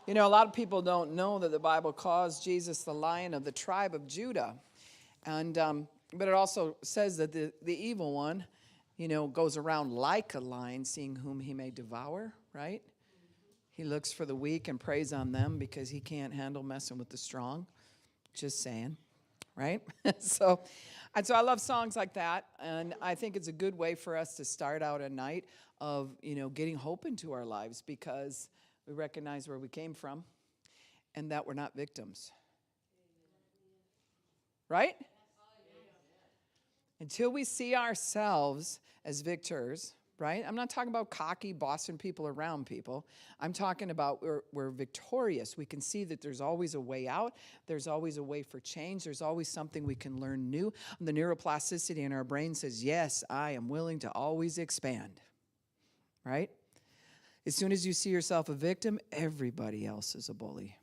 You know, a lot of people don't know that the Bible calls Jesus the Lion of the tribe of Judah. And but it also says that the evil one, goes around like a lion, seeing whom he may devour, right? He looks for the weak and preys on them because he can't handle messing with the strong. Just saying, right? So I love songs like that, and I think it's a good way for us to start out a night of, getting hope into our lives because we recognize where we came from and that we're not victims. Right? Until we see ourselves as victors, right? I'm not talking about cocky, bossing people around people. I'm talking about we're victorious. We can see that there's always a way out. There's always a way for change. There's always something we can learn new. The neuroplasticity in our brain says, yes, I am willing to always expand, right? As soon as you see yourself a victim, everybody else is a bully.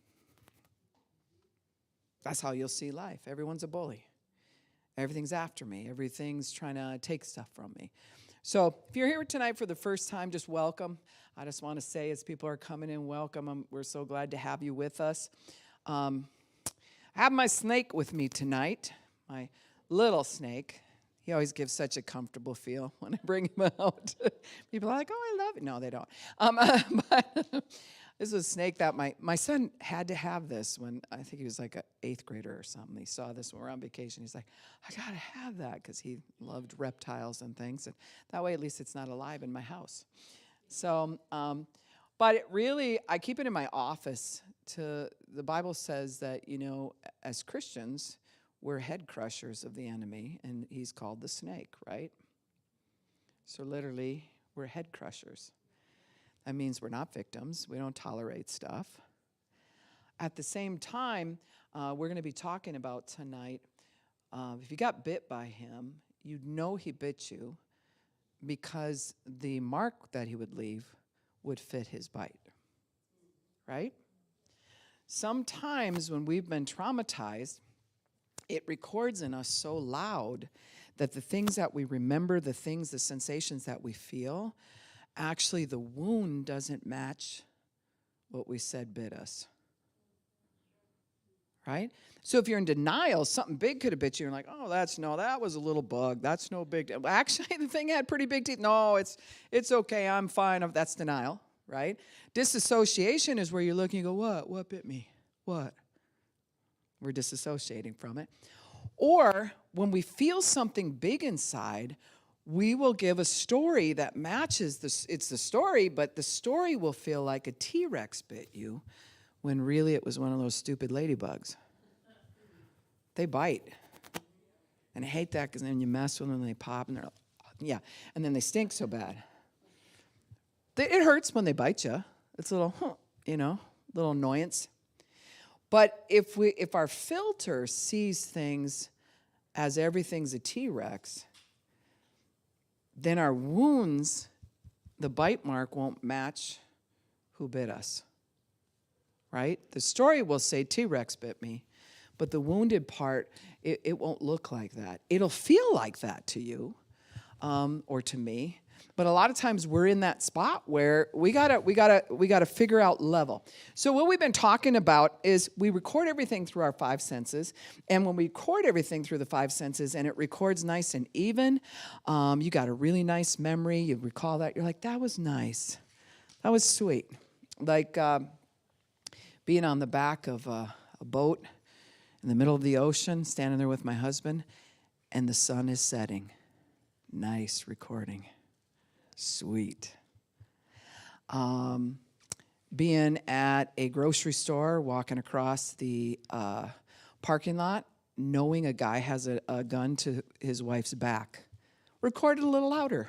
That's how you'll see life. Everyone's a bully. Everything's after me. Everything's trying to take stuff from me. So if you're here tonight for the first time, just welcome. I just want to say as people are coming in, welcome. We're so glad to have you with us. I have my snake with me tonight, my little snake. He always gives such a comfortable feel when I bring him out. People are like, oh, I love it. No, they don't. But this was a snake that my son had to have this when I think he was like an 8th grader or something. He saw this when we were on vacation. He's like, I got to have that because he loved reptiles and things. And that way, at least it's not alive in my house. So, but it really, I keep it in my office. The Bible says that, as Christians, we're head crushers of the enemy, and he's called the snake, right? So literally, we're head crushers. That means we're not victims. We don't tolerate stuff. At the same time, we're going to be talking about tonight, if you got bit by him, you'd know he bit you because the mark that he would leave would fit his bite, right? Sometimes when we've been traumatized, it records in us so loud that the things that we remember, the sensations that we feel, actually the wound doesn't match what we said bit us. Right? So if you're in denial, something big could have bit you. You're like, oh, that was a little bug. That's no big deal. Actually, the thing had pretty big teeth. No, it's okay. I'm fine. That's denial, right? Disassociation is where you're looking and go, what? What bit me? What? We're disassociating from it. Or when we feel something big inside, we will give a story that matches this. It's the story, but the story will feel like a T-Rex bit you when really it was one of those stupid ladybugs. They bite. And I hate that because then you mess with them and they pop and they're like, yeah. And then they stink so bad. It hurts when they bite you. It's a little, little annoyance. But if our filter sees things as everything's a T-Rex, then our wounds, the bite mark won't match who bit us, right? The story will say T-Rex bit me, but the wounded part, it won't look like that. It'll feel like that to you or to me. But a lot of times we're in that spot where we gotta figure out level. So what we've been talking about is we record everything through our 5 senses, and when we record everything through the 5 senses and it records nice and even, you got a really nice memory. You recall that. You're like, that was nice. That was sweet. Like being on the back of a boat in the middle of the ocean, standing there with my husband, and the sun is setting. Nice recording. Sweet. Being at a grocery store, walking across the parking lot, knowing a guy has a gun to his wife's back. Recorded a little louder.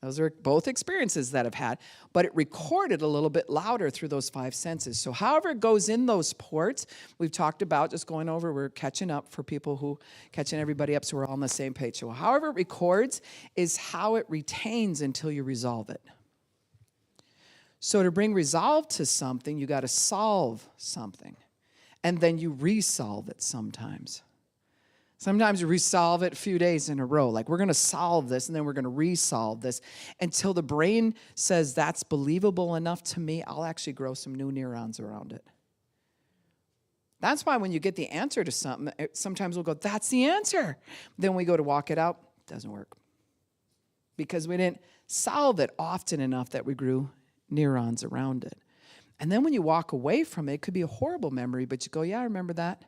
Those are both experiences that I've had, but it recorded a little bit louder through those 5 senses. So however it goes in those ports, we've talked about just going over, we're catching up for people who, catching everybody up so we're all on the same page. So however it records is how it retains until you resolve it. So to bring resolve to something, you got to solve something. And then you resolve it sometimes. Sometimes we resolve it a few days in a row. Like, we're going to solve this, and then we're going to resolve this until the brain says that's believable enough to me, I'll actually grow some new neurons around it. That's why when you get the answer to something, sometimes we'll go, that's the answer. Then we go to walk it out, it doesn't work. Because we didn't solve it often enough that we grew neurons around it. And then when you walk away from it, it could be a horrible memory, but you go, yeah, I remember that.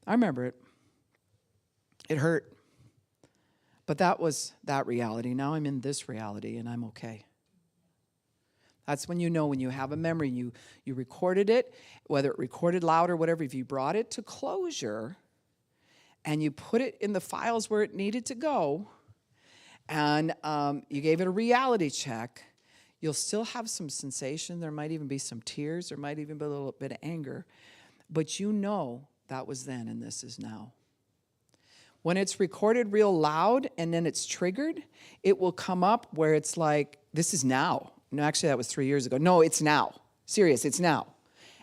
I remember it. It hurt. But that was that reality. Now I'm in this reality, and I'm okay. That's when you know, when you have a memory, you recorded it, whether it recorded loud or whatever, if you brought it to closure and you put it in the files where it needed to go, and you gave it a reality check, you'll still have some sensation. There might even be some tears. There might even be a little bit of anger. But you know that was then and this is now. When it's recorded real loud and then it's triggered, it will come up where it's like, this is now. No, actually, that was 3 years ago. No, it's now. Serious, it's now.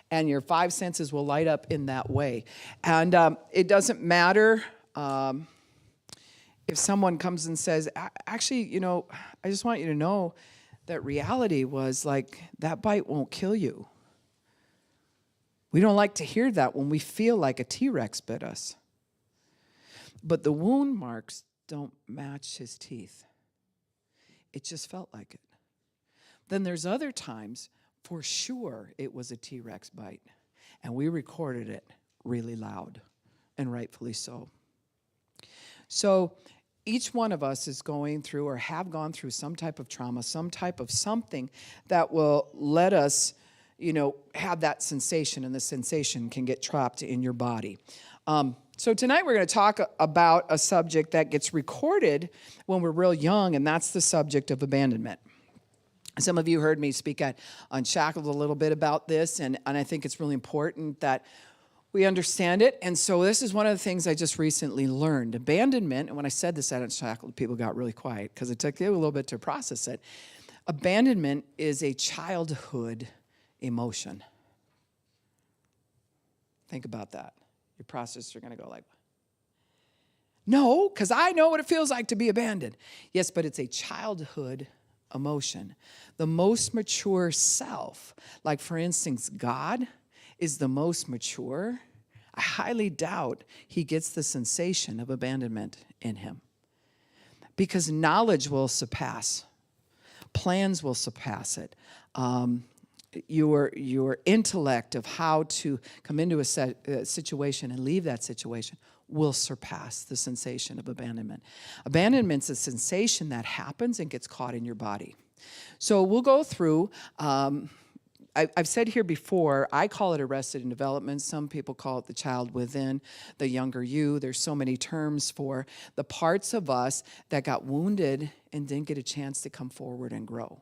And your five senses will light up in that way. And it doesn't matter if someone comes and says, actually, you know, I just want you to know that reality was like, that bite won't kill you. We don't like to hear that when we feel like a T-Rex bit us. But the wound marks don't match his teeth. It just felt like it. Then there's other times, for sure, it was a T-Rex bite. And we recorded it really loud, and rightfully so. So each one of us is going through or have gone through some type of trauma, some type of something that will let us, you know, have that sensation, and the sensation can get trapped in your body. So tonight we're going to talk about a subject that gets recorded when we're real young, and that's the subject of abandonment. Some of you heard me speak at Unshackled a little bit about this, and I think it's really important that we understand it. And so this is one of the things I just recently learned. Abandonment, and when I said this at Unshackled, people got really quiet because it took you a little bit to process it. Abandonment is a childhood emotion. Think about that. Your processors are going to go like, no, because I know what it feels like to be abandoned. Yes, but it's a childhood emotion. The most mature self, like for instance, God is the most mature. I highly doubt he gets the sensation of abandonment in him. Because knowledge will surpass. Plans will surpass it. Your intellect of how to come into a situation and leave that situation will surpass the sensation of abandonment. Abandonment's a sensation that happens and gets caught in your body. So we'll go through, I've said here before, I call it arrested in development. Some people call it the child within, the younger you. There's so many terms for the parts of us that got wounded and didn't get a chance to come forward and grow.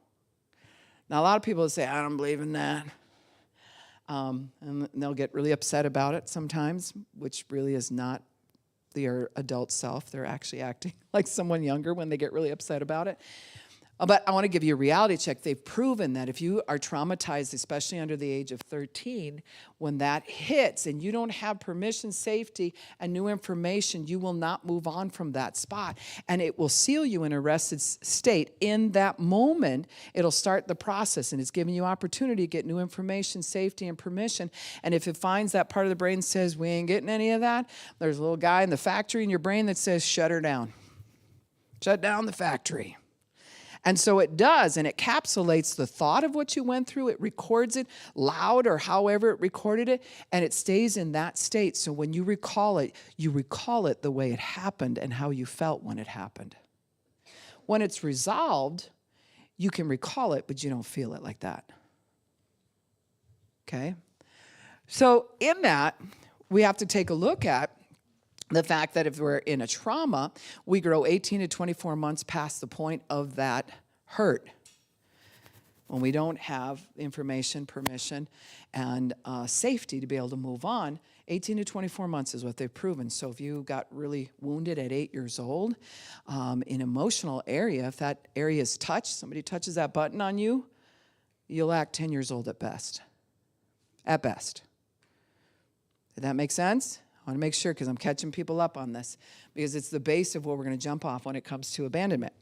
Now, a lot of people say, I don't believe in that. And they'll get really upset about it sometimes, which really is not their adult self. They're actually acting like someone younger when they get really upset about it. But I want to give you a reality check. They've proven that if you are traumatized, especially under the age of 13, when that hits and you don't have permission, safety, and new information, you will not move on from that spot. And it will seal you in arrested state. In that moment, it'll start the process, and it's giving you opportunity to get new information, safety, and permission. And if it finds that part of the brain says, we ain't getting any of that, there's a little guy in the factory in your brain that says, shut her down. Shut down the factory. And so it does, and it encapsulates the thought of what you went through. It records it loud or however it recorded it, and it stays in that state. So when you recall it the way it happened and how you felt when it happened. When it's resolved, you can recall it, but you don't feel it like that. Okay? So in that, we have to take a look at the fact that if we're in a trauma, we grow 18 to 24 months past the point of that hurt. When we don't have information, permission, and safety to be able to move on, 18 to 24 months is what they've proven. So if you got really wounded at 8 years old, in emotional area, if that area is touched, somebody touches that button on you, you'll act 10 years old at best. At best. Did that make sense? I want to make sure because I'm catching people up on this because it's the base of what we're going to jump off when it comes to abandonment.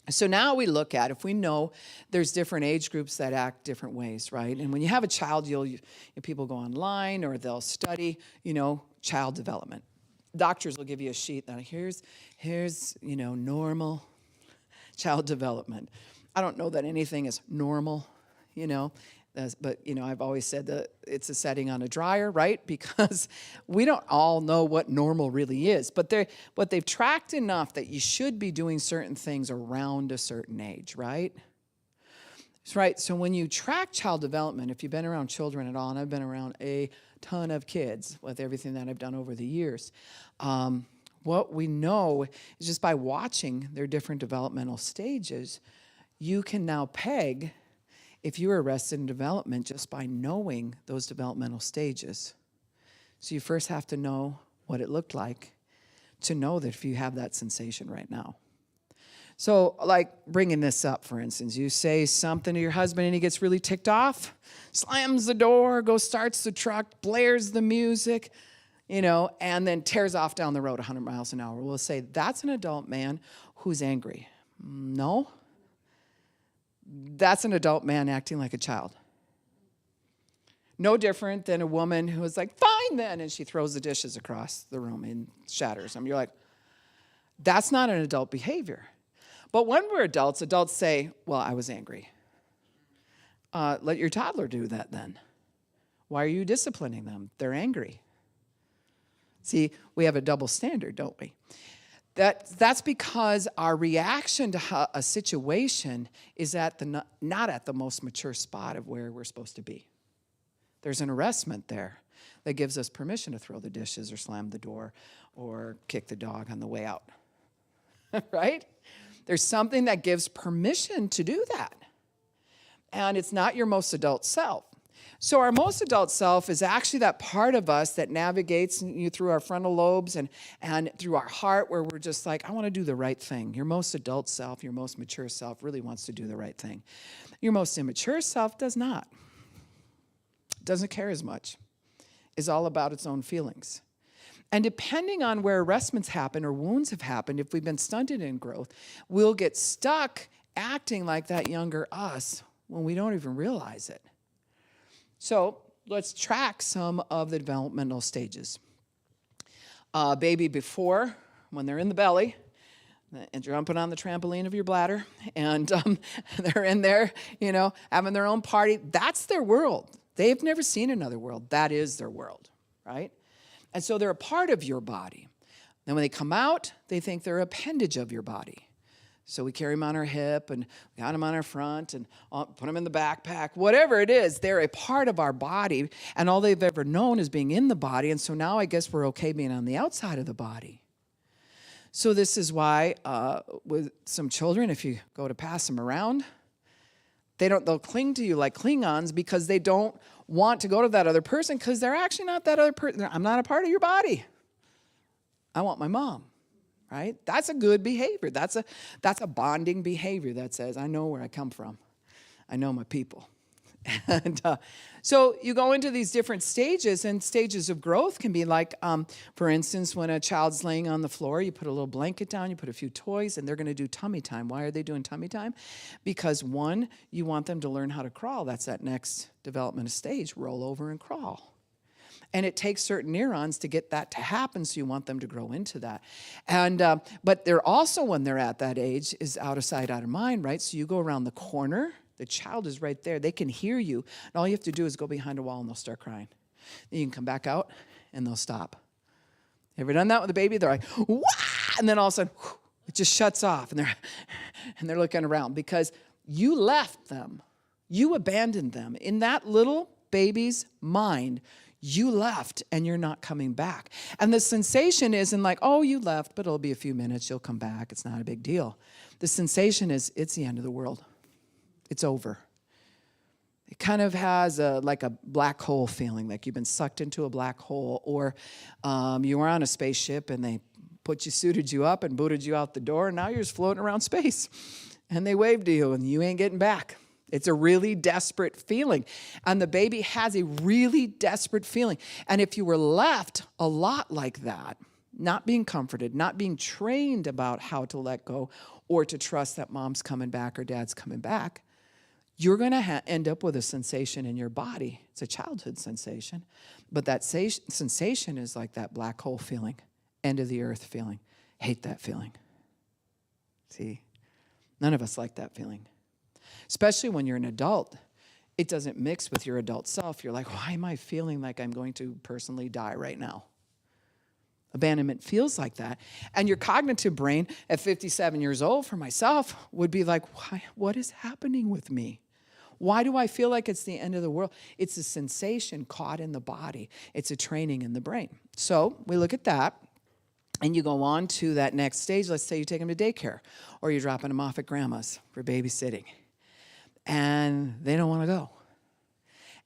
So now we look at, if we know there's different age groups that act different ways, right? And when you have a child, people go online or they'll study, child development. Doctors will give you a sheet that here's normal child development. I don't know that anything is normal, but I've always said that it's a setting on a dryer, right? Because we don't all know what normal really is, but they've tracked enough that you should be doing certain things around a certain age, right? That's right. So when you track child development, if you've been around children at all, and I've been around a ton of kids with everything that I've done over the years, what we know is just by watching their different developmental stages, you can now peg if you were arrested in development just by knowing those developmental stages. So you first have to know what it looked like to know that if you have that sensation right now. So like bringing this up, for instance, you say something to your husband and he gets really ticked off, slams the door, starts the truck, blares the music, and then tears off down the road 100 miles an hour. We'll say, that's an adult man who's angry. No. That's an adult man acting like a child. No different than a woman who is like, fine then, and she throws the dishes across the room and shatters them. You're like, that's not an adult behavior. But when we're adults say, well, I was angry. Let your toddler do that then. Why are you disciplining them? They're angry. See, we have a double standard, don't we? That's because our reaction to a situation is not at the most mature spot of where we're supposed to be. There's an arrestment there that gives us permission to throw the dishes or slam the door or kick the dog on the way out, right? There's something that gives permission to do that. And it's not your most adult self. So our most adult self is actually that part of us that navigates you through our frontal lobes and through our heart where we're just like, I want to do the right thing. Your most adult self, your most mature self really wants to do the right thing. Your most immature self does not. Doesn't care as much. Is all about its own feelings. And depending on where arrestments happen or wounds have happened, if we've been stunted in growth, we'll get stuck acting like that younger us when we don't even realize it. So let's track some of the developmental stages. Baby before, when they're in the belly, and jumping on the trampoline of your bladder, and they're in there, having their own party. That's their world. They've never seen another world. That is their world, right? And so they're a part of your body. Then when they come out, they think they're an appendage of your body. So we carry them on our hip, and we got them on our front, and put them in the backpack. Whatever it is, they're a part of our body, and all they've ever known is being in the body, and so now I guess we're okay being on the outside of the body. So this is why with some children, if you go to pass them around, they'll cling to you like Klingons because they don't want to go to that other person because they're actually not that other person. I'm not a part of your body. I want my mom. Right? That's a good behavior. That's a bonding behavior that says, I know where I come from. I know my people. And so you go into these different stages, and stages of growth can be like, for instance, when a child's laying on the floor, you put a little blanket down, you put a few toys, and they're going to do tummy time. Why are they doing tummy time? Because one, you want them to learn how to crawl. That's that next developmental stage, roll over and crawl. And it takes certain neurons to get that to happen, so you want them to grow into that. And but they're also, when they're at that age, is out of sight, out of mind, right? So you go around the corner, the child is right there. They can hear you, and all you have to do is go behind a wall, and they'll start crying. Then you can come back out, and they'll stop. Ever done that with a baby? They're like, wah! And then all of a sudden, it just shuts off, and they're looking around because you left them. You abandoned them. In that little baby's mind, you left and you're not coming back. And the sensation isn't like, oh, you left, but it'll be a few minutes, you'll come back. It's not a big deal. The sensation is, it's the end of the world. It's over. It kind of has like a black hole feeling, like you've been sucked into a black hole, or you were on a spaceship and they suited you up and booted you out the door, and now you're just floating around space. And they waved to you and you ain't getting back. It's a really desperate feeling. And the baby has a really desperate feeling. And if you were left a lot like that, not being comforted, not being trained about how to let go or to trust that mom's coming back or dad's coming back, you're going to end up with a sensation in your body. It's a childhood sensation. But that sensation is like that black hole feeling, end of the earth feeling. Hate that feeling. See? None of us like that feeling. Especially when you're an adult. It doesn't mix with your adult self. You're like, why am I feeling like I'm going to personally die right now? Abandonment feels like that. And your cognitive brain at 57 years old, for myself, would be like, why? What is happening with me? Why do I feel like it's the end of the world? It's a sensation caught in the body. It's a training in the brain. So we look at that, and you go on to that next stage. Let's say you take them to daycare, or you're dropping them off at grandma's for babysitting, and they don't want to go.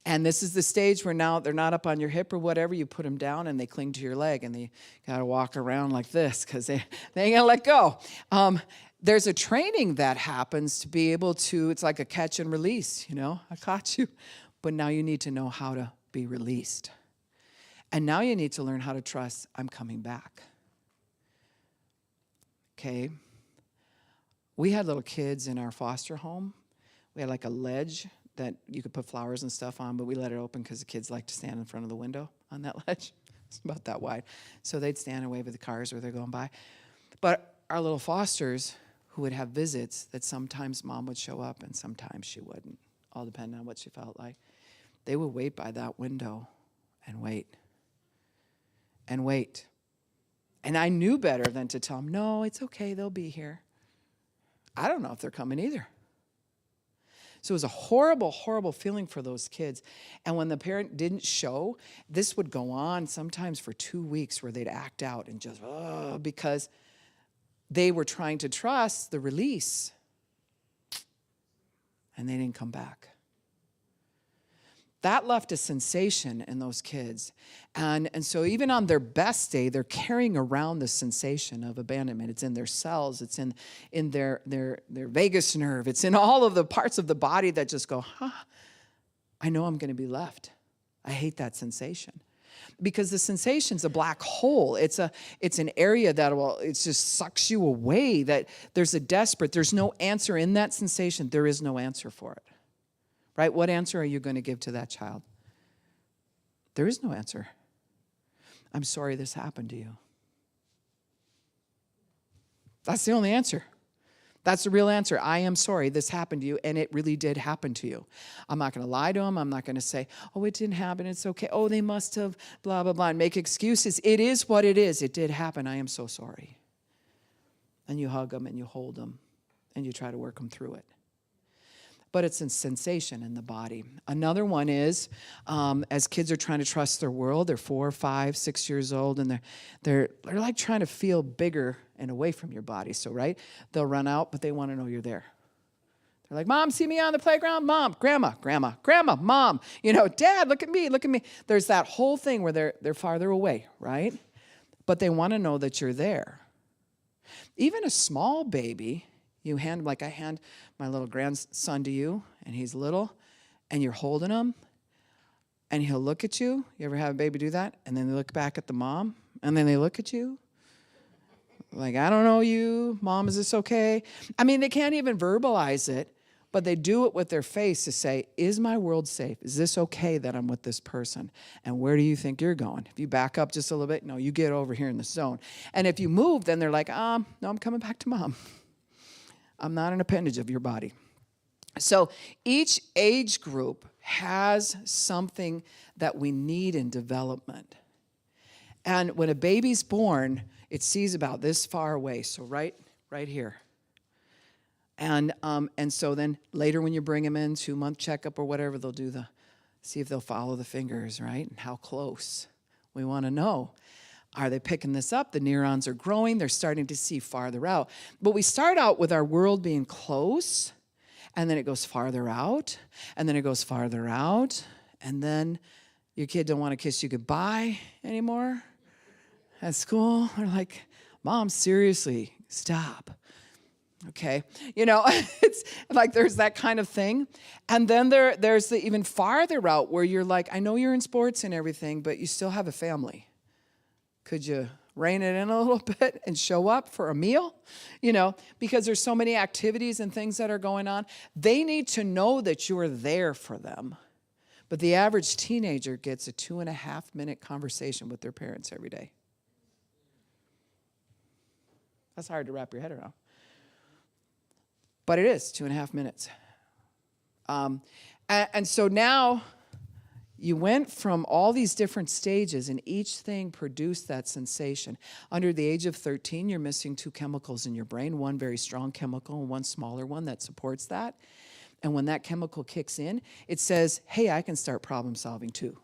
And this is the stage where now they're not up on your hip or whatever. You put them down, and they cling to your leg, and they got to walk around like this because they ain't going to let go. There's a training that happens to be able to, it's like a catch and release, I caught you, but now you need to know how to be released. And now you need to learn how to trust, I'm coming back. Okay. We had little kids in our foster home. We had like a ledge that you could put flowers and stuff on, but we let it open because the kids like to stand in front of the window on that ledge. It's about that wide. So they'd stand and wave at the cars where they're going by. But our little fosters who would have visits, that sometimes mom would show up and sometimes she wouldn't, all depending on what she felt like. They would wait by that window and wait. And wait. And I knew better than to tell them, no, it's okay, they'll be here. I don't know if they're coming either. So it was a horrible, horrible feeling for those kids. And when the parent didn't show, this would go on sometimes for 2 weeks where they'd act out and just, because they were trying to trust the release. And they didn't come back. That left a sensation in those kids. And so even on their best day, they're carrying around the sensation of abandonment. It's in their cells. It's in their vagus nerve. It's in all of the parts of the body that just go, I know I'm going to be left. I hate that sensation. Because the sensation's a black hole. It's an area that it just sucks you away. That there's no answer in that sensation. There is no answer for it. Right? What answer are you going to give to that child? There is no answer. I'm sorry this happened to you. That's the only answer. That's the real answer. I am sorry this happened to you, and it really did happen to you. I'm not going to lie to them. I'm not going to say, oh, it didn't happen. It's okay. Oh, they must have, blah, blah, blah, and make excuses. It is what it is. It did happen. I am so sorry. And you hug them, and you hold them, and you try to work them through it. But it's a sensation in the body. Another one is, as kids are trying to trust their world, they're 4, 5, 6 years old, and they're like trying to feel bigger and away from your body. So, right, they'll run out, but they want to know you're there. They're like, Mom, see me on the playground? Mom, Grandma, Mom. Dad, look at me. There's that whole thing where they're farther away, right? But they want to know that you're there. Even a small baby, I hand my little grandson to you, and he's little, and you're holding him, and he'll look at you. You ever have a baby do that? And then they look back at the mom, and then they look at you. Like, I don't know you. Mom, is this okay? I mean, they can't even verbalize it, but they do it with their face to say, is my world safe? Is this okay that I'm with this person? And where do you think you're going? If you back up just a little bit, no, you get over here in the zone. And if you move, then they're like, no, I'm coming back to Mom. I'm not an appendage of your body. So each age group has something that we need in development. And when a baby's born, it sees about this far away, so right here. And so then later when you bring them in, 2-month checkup or whatever, they'll see if they'll follow the fingers, right? And how close. We want to know. Are they picking this up? The neurons are growing. They're starting to see farther out. But we start out with our world being close, and then it goes farther out, and then it goes farther out, and then your kid don't want to kiss you goodbye anymore at school. They're like, Mom, seriously, stop. Okay, it's like there's that kind of thing. And then there's the even farther route where you're like, I know you're in sports and everything, but you still have a family. Could you rein it in a little bit and show up for a meal? Because there's so many activities and things that are going on. They need to know that you are there for them. But the average teenager gets a 2.5-minute conversation with their parents every day. That's hard to wrap your head around. But it is 2.5 minutes. And so now you went from all these different stages, and each thing produced that sensation. Under the age of 13, you're missing 2 chemicals in your brain, one very strong chemical and one smaller one that supports that. And when that chemical kicks in, it says, hey, I can start problem solving too.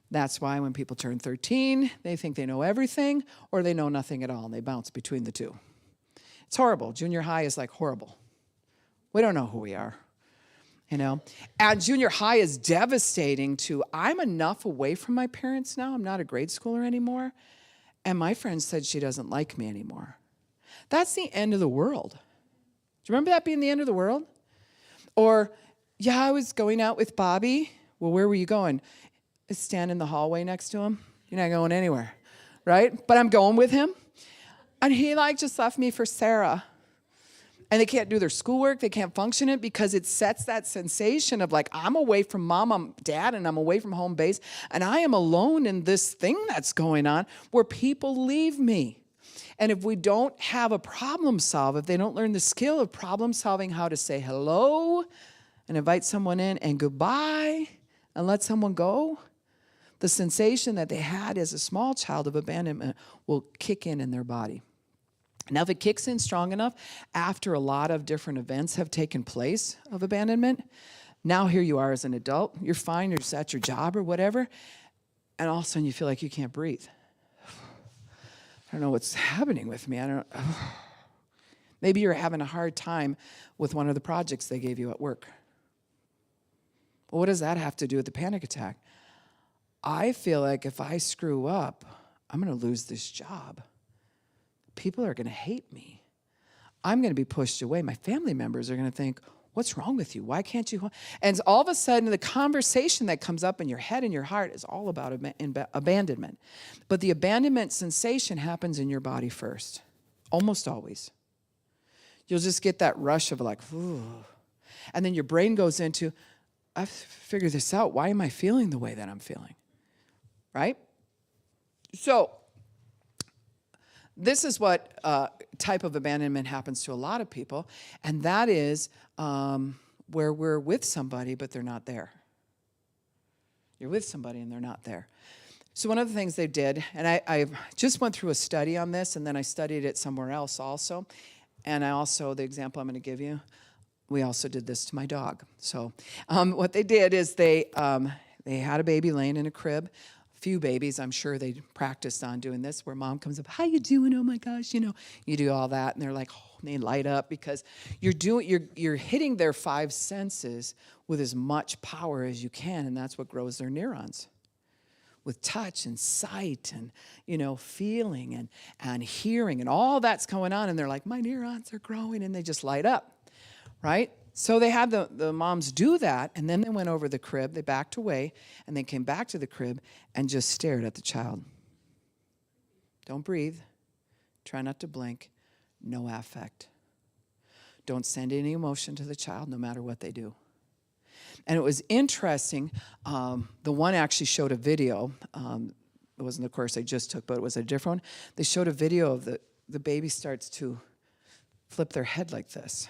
That's why when people turn 13, they think they know everything or they know nothing at all, and they bounce between the two. It's horrible. Junior high is like horrible. We don't know who we are, And junior high is devastating to, I'm enough away from my parents now. I'm not a grade schooler anymore. And my friend said she doesn't like me anymore. That's the end of the world. Do you remember that being the end of the world? Or, yeah, I was going out with Bobby. Well, where were you going? I stand in the hallway next to him. You're not going anywhere, right? But I'm going with him. And he just left me for Sarah. And they can't do their schoolwork. They can't function it because it sets that sensation of I'm away from mom, I'm dad, and I'm away from home base. And I am alone in this thing that's going on where people leave me. And if we don't have a problem solve, if they don't learn the skill of problem solving, how to say hello and invite someone in and goodbye and let someone go, the sensation that they had as a small child of abandonment will kick in their body. Now, if it kicks in strong enough after a lot of different events have taken place of abandonment, now here you are as an adult, you're fine, you're just at your job or whatever, and all of a sudden you feel like you can't breathe. I don't know what's happening with me. Maybe you're having a hard time with one of the projects they gave you at work. Well, what does that have to do with the panic attack? I feel like if I screw up, I'm going to lose this job. People are going to hate me. I'm going to be pushed away. My family members are going to think, what's wrong with you? Why can't you? And all of a sudden, the conversation that comes up in your head and your heart is all about abandonment. But the abandonment sensation happens in your body first, almost always. You'll just get that rush of ooh. And then your brain goes into, I've figured this out. Why am I feeling the way that I'm feeling? Right? So, this is what type of abandonment happens to a lot of people, and that is where we're with somebody, but they're not there. You're with somebody, and they're not there. So one of the things they did, and I just went through a study on this, and then I studied it somewhere else also, and the example I'm going to give you, we also did this to my dog. So what they did is they had a baby laying in a crib. Few babies, I'm sure they practiced on doing this, where mom comes up, how you doing? Oh my gosh, you do all that, and they're like, oh, and they light up because you're hitting their 5 senses with as much power as you can, and that's what grows their neurons. With touch and sight and feeling and hearing and all that's going on, and they're like, my neurons are growing, and they just light up, right? So they had the moms do that, and then they went over the crib, they backed away, and they came back to the crib and just stared at the child. Don't breathe. Try not to blink. No affect. Don't send any emotion to the child, no matter what they do. And it was interesting. The one actually showed a video. It wasn't the course I just took, but it was a different one. They showed a video of the baby starts to flip their head like this.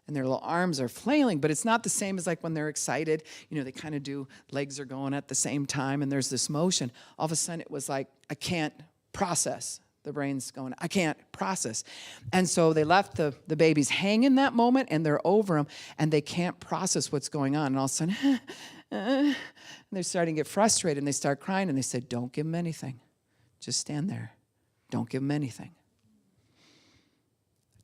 And their little arms are flailing, but it's not the same as when they're excited. They kind of do, legs are going at the same time, and there's this motion. All of a sudden, it was like, I can't process. The brain's going, I can't process. And so they left the babies hang in that moment, and they're over them, and they can't process what's going on. And all of a sudden, and they're starting to get frustrated, and they start crying, and they said, don't give them anything. Just stand there. Don't give them anything.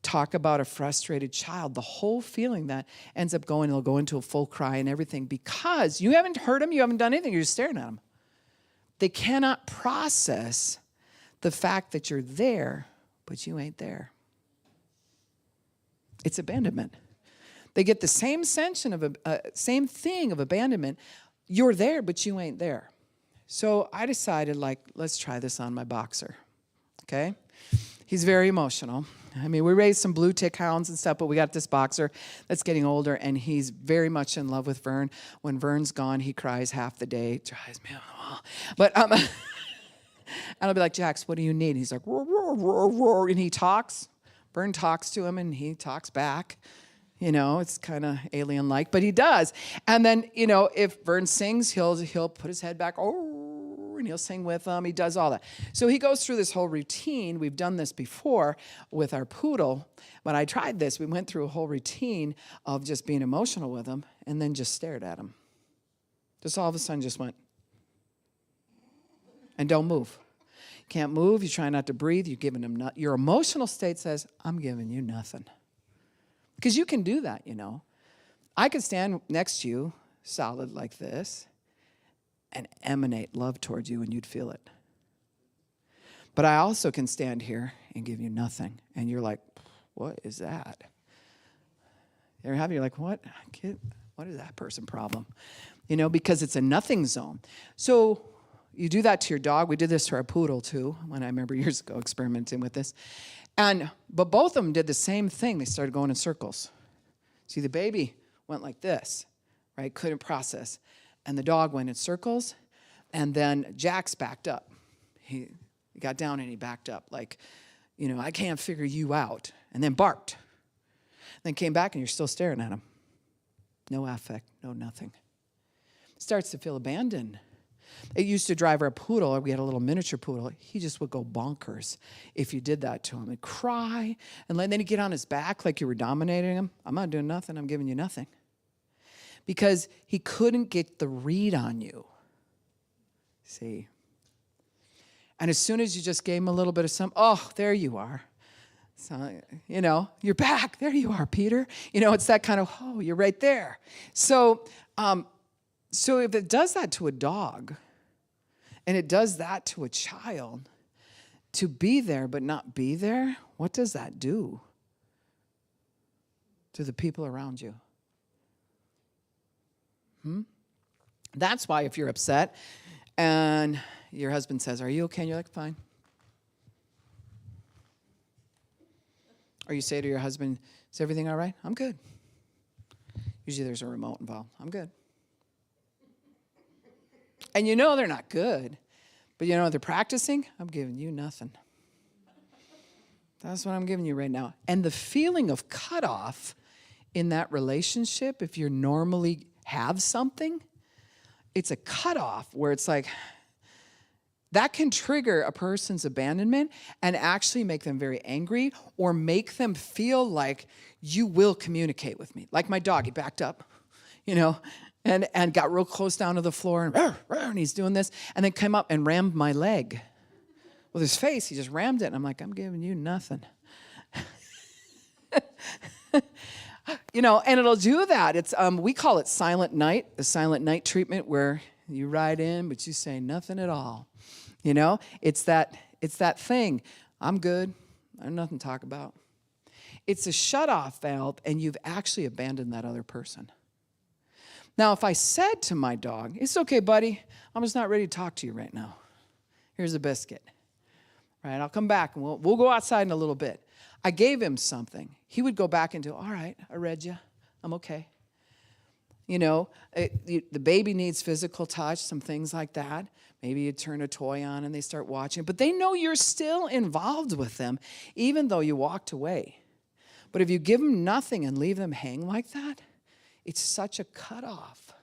Talk about a frustrated child. The whole feeling that ends up they'll go into a full cry and everything because you haven't hurt them, you haven't done anything, you're just staring at them. They cannot process the fact that you're there, but you ain't there. It's abandonment. They get the same same thing of abandonment. You're there, but you ain't there. So I decided, let's try this on my boxer, okay? He's very emotional. I mean, we raised some blue tick hounds and stuff, but we got this boxer that's getting older, and he's very much in love with Vern. When Vern's gone, he cries half the day. It drives me on the wall. But, and I'll be like, Jax, what do you need? And he's like, roar, roar, roar, roar, and he talks. Vern talks to him, and he talks back. It's kind of alien-like, but he does. And then, if Vern sings, he'll put his head back, and he'll sing with them. He does all that. So he goes through this whole routine. We've done this before with our poodle. When I tried this, we went through a whole routine of just being emotional with him and then just stared at him. Just all of a sudden just went, and don't move. You can't move. You try not to breathe. You're giving him nothing. Your emotional state says, I'm giving you nothing. Because you can do that, I could stand next to you, solid like this, and emanate love towards you, and you'd feel it. But I also can stand here and give you nothing, and you're like, what is that? You're like, what? What is that person problem? Because it's a nothing zone. So you do that to your dog. We did this to our poodle, too, when I remember years ago experimenting with this. But both of them did the same thing. They started going in circles. See, the baby went like this, right? Couldn't process. And the dog went in circles. And then Jax backed up. He got down and he backed up like, I can't figure you out. And then barked. Then came back and you're still staring at him. No affect, no nothing. Starts to feel abandoned. It used to drive our poodle, we had a little miniature poodle, he just would go bonkers if you did that to him. He'd cry, and then he'd get on his back like you were dominating him. I'm not doing nothing, I'm giving you nothing. Because he couldn't get the read on you. See? And as soon as you just gave him a little bit of something, oh, there you are. So, you're back. There you are, Peter. It's that kind of, oh, you're right there. So if it does that to a dog, and it does that to a child, to be there but not be there, what does that do to the people around you? That's why if you're upset and your husband says, are you okay? And you're like, fine. Or you say to your husband, is everything all right? I'm good. Usually there's a remote involved. I'm good. And they're not good, but they're practicing. I'm giving you nothing. That's what I'm giving you right now. And the feeling of cutoff in that relationship, if you normally have something, it's a cutoff where it's like, that can trigger a person's abandonment and actually make them very angry or make them feel like you will communicate with me. Like my dog, he backed up, and got real close down to the floor, and he's doing this, and then came up and rammed my leg. With his face, he just rammed it, and I'm like, I'm giving you nothing. And it'll do that. It's we call it silent night, the silent night treatment, where you ride in, but you say nothing at all. It's that thing. I'm good. I have nothing to talk about. It's a shut-off valve, and you've actually abandoned that other person. Now, if I said to my dog, it's okay, buddy, I'm just not ready to talk to you right now. Here's a biscuit. Right, I'll come back, and we'll go outside in a little bit. I gave him something. He would go back into, all right, I read you. I'm okay. The baby needs physical touch, some things like that. Maybe you turn a toy on and they start watching. But they know you're still involved with them, even though you walked away. But if you give them nothing and leave them hang like that, it's such a cutoff.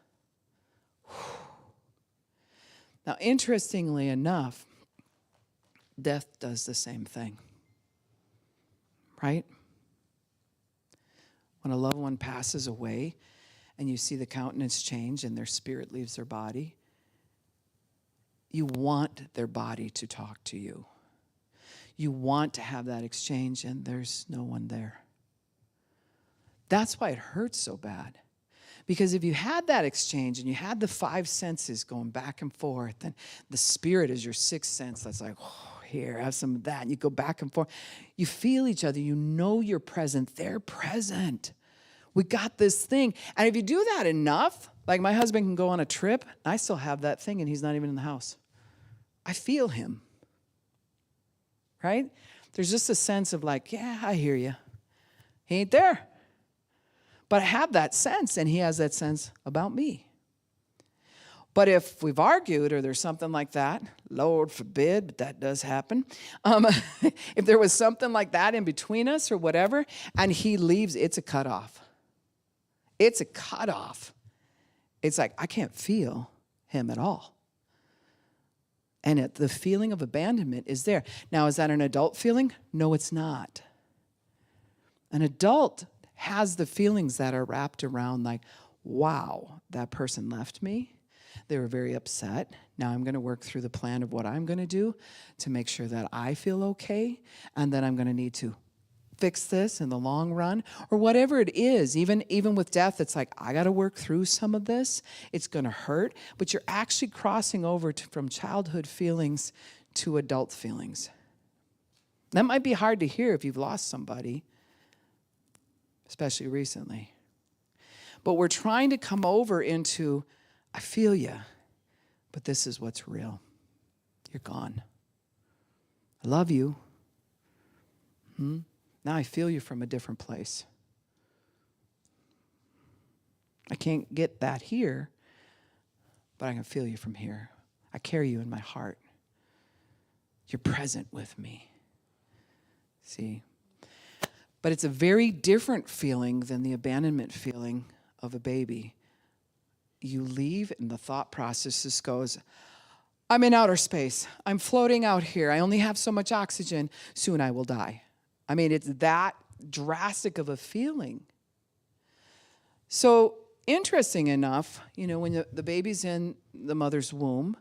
Now, interestingly enough, death does the same thing. Right? When a loved one passes away and you see the countenance change and their spirit leaves their body, you want their body to talk to you. You want to have that exchange, and there's no one there. That's why it hurts so bad. Because if you had that exchange and you had the five senses going back and forth, and the spirit is your sixth sense, that's like, oh, here, have some of that. And you go back and forth. You feel each other. You know you're present. They're present. We got this thing. And if you do that enough, like my husband can go on a trip, I still have that thing, and he's not even in the house. I feel him, right? There's just a sense of like, yeah, I hear you. He ain't there. But I have that sense, and he has that sense about me. But if we've argued or there's something like that, Lord forbid, but that does happen. If there was something like that in between us or whatever, and he leaves, it's a cutoff. It's a cutoff. It's like, I can't feel him at all. And the feeling of abandonment is there. Now, is that an adult feeling? No, it's not. An adult has the feelings that are wrapped around like, wow, that person left me. They were very upset. Now I'm going to work through the plan of what I'm going to do to make sure that I feel okay. And then I'm going to need to fix this in the long run, or whatever it is. Even with death, it's like, I got to work through some of this. It's going to hurt, but you're actually crossing over from childhood feelings to adult feelings. That might be hard to hear if you've lost somebody, especially recently. But we're trying to come over into, I feel you, but this is what's real. You're gone. I love you. Now I feel you from a different place. I can't get that here, but I can feel you from here. I carry you in my heart. You're present with me. See? But it's a very different feeling than the abandonment feeling of a baby. You leave and the thought process just goes, I'm in outer space. I'm floating out here. I only have so much oxygen. Soon I will die. I mean, it's that drastic of a feeling. So interesting enough, when the baby's in the mother's womb,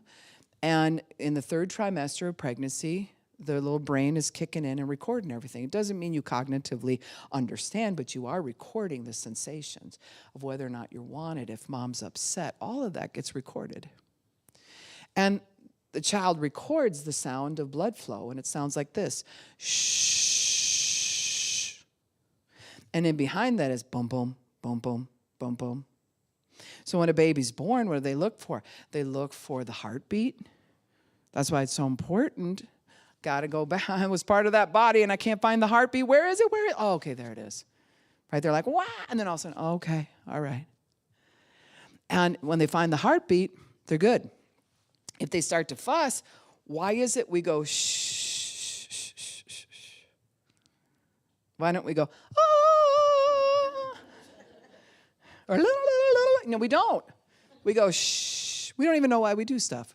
and in the 3rd trimester of pregnancy, the little brain is kicking in and recording everything. It doesn't mean you cognitively understand, but you are recording the sensations of whether or not you're wanted, if mom's upset. All of that gets recorded. And the child records the sound of blood flow, and it sounds like this. Shh. And then behind that is boom, boom, boom, boom, boom, boom. So when a baby's born, what do they look for? They look for the heartbeat. That's why it's so important. Got to go back. I was part of that body, and I can't find the heartbeat. Where is it? Oh, okay, there it is. Right? They're like, wow. And then all of a sudden, oh, okay, all right. And when they find the heartbeat, they're good. If they start to fuss, why is it we go, shh, shh, shh, shh, shh. Why don't we go, or la, la, la, la. No, we don't. We go, shh. We don't even know why we do stuff.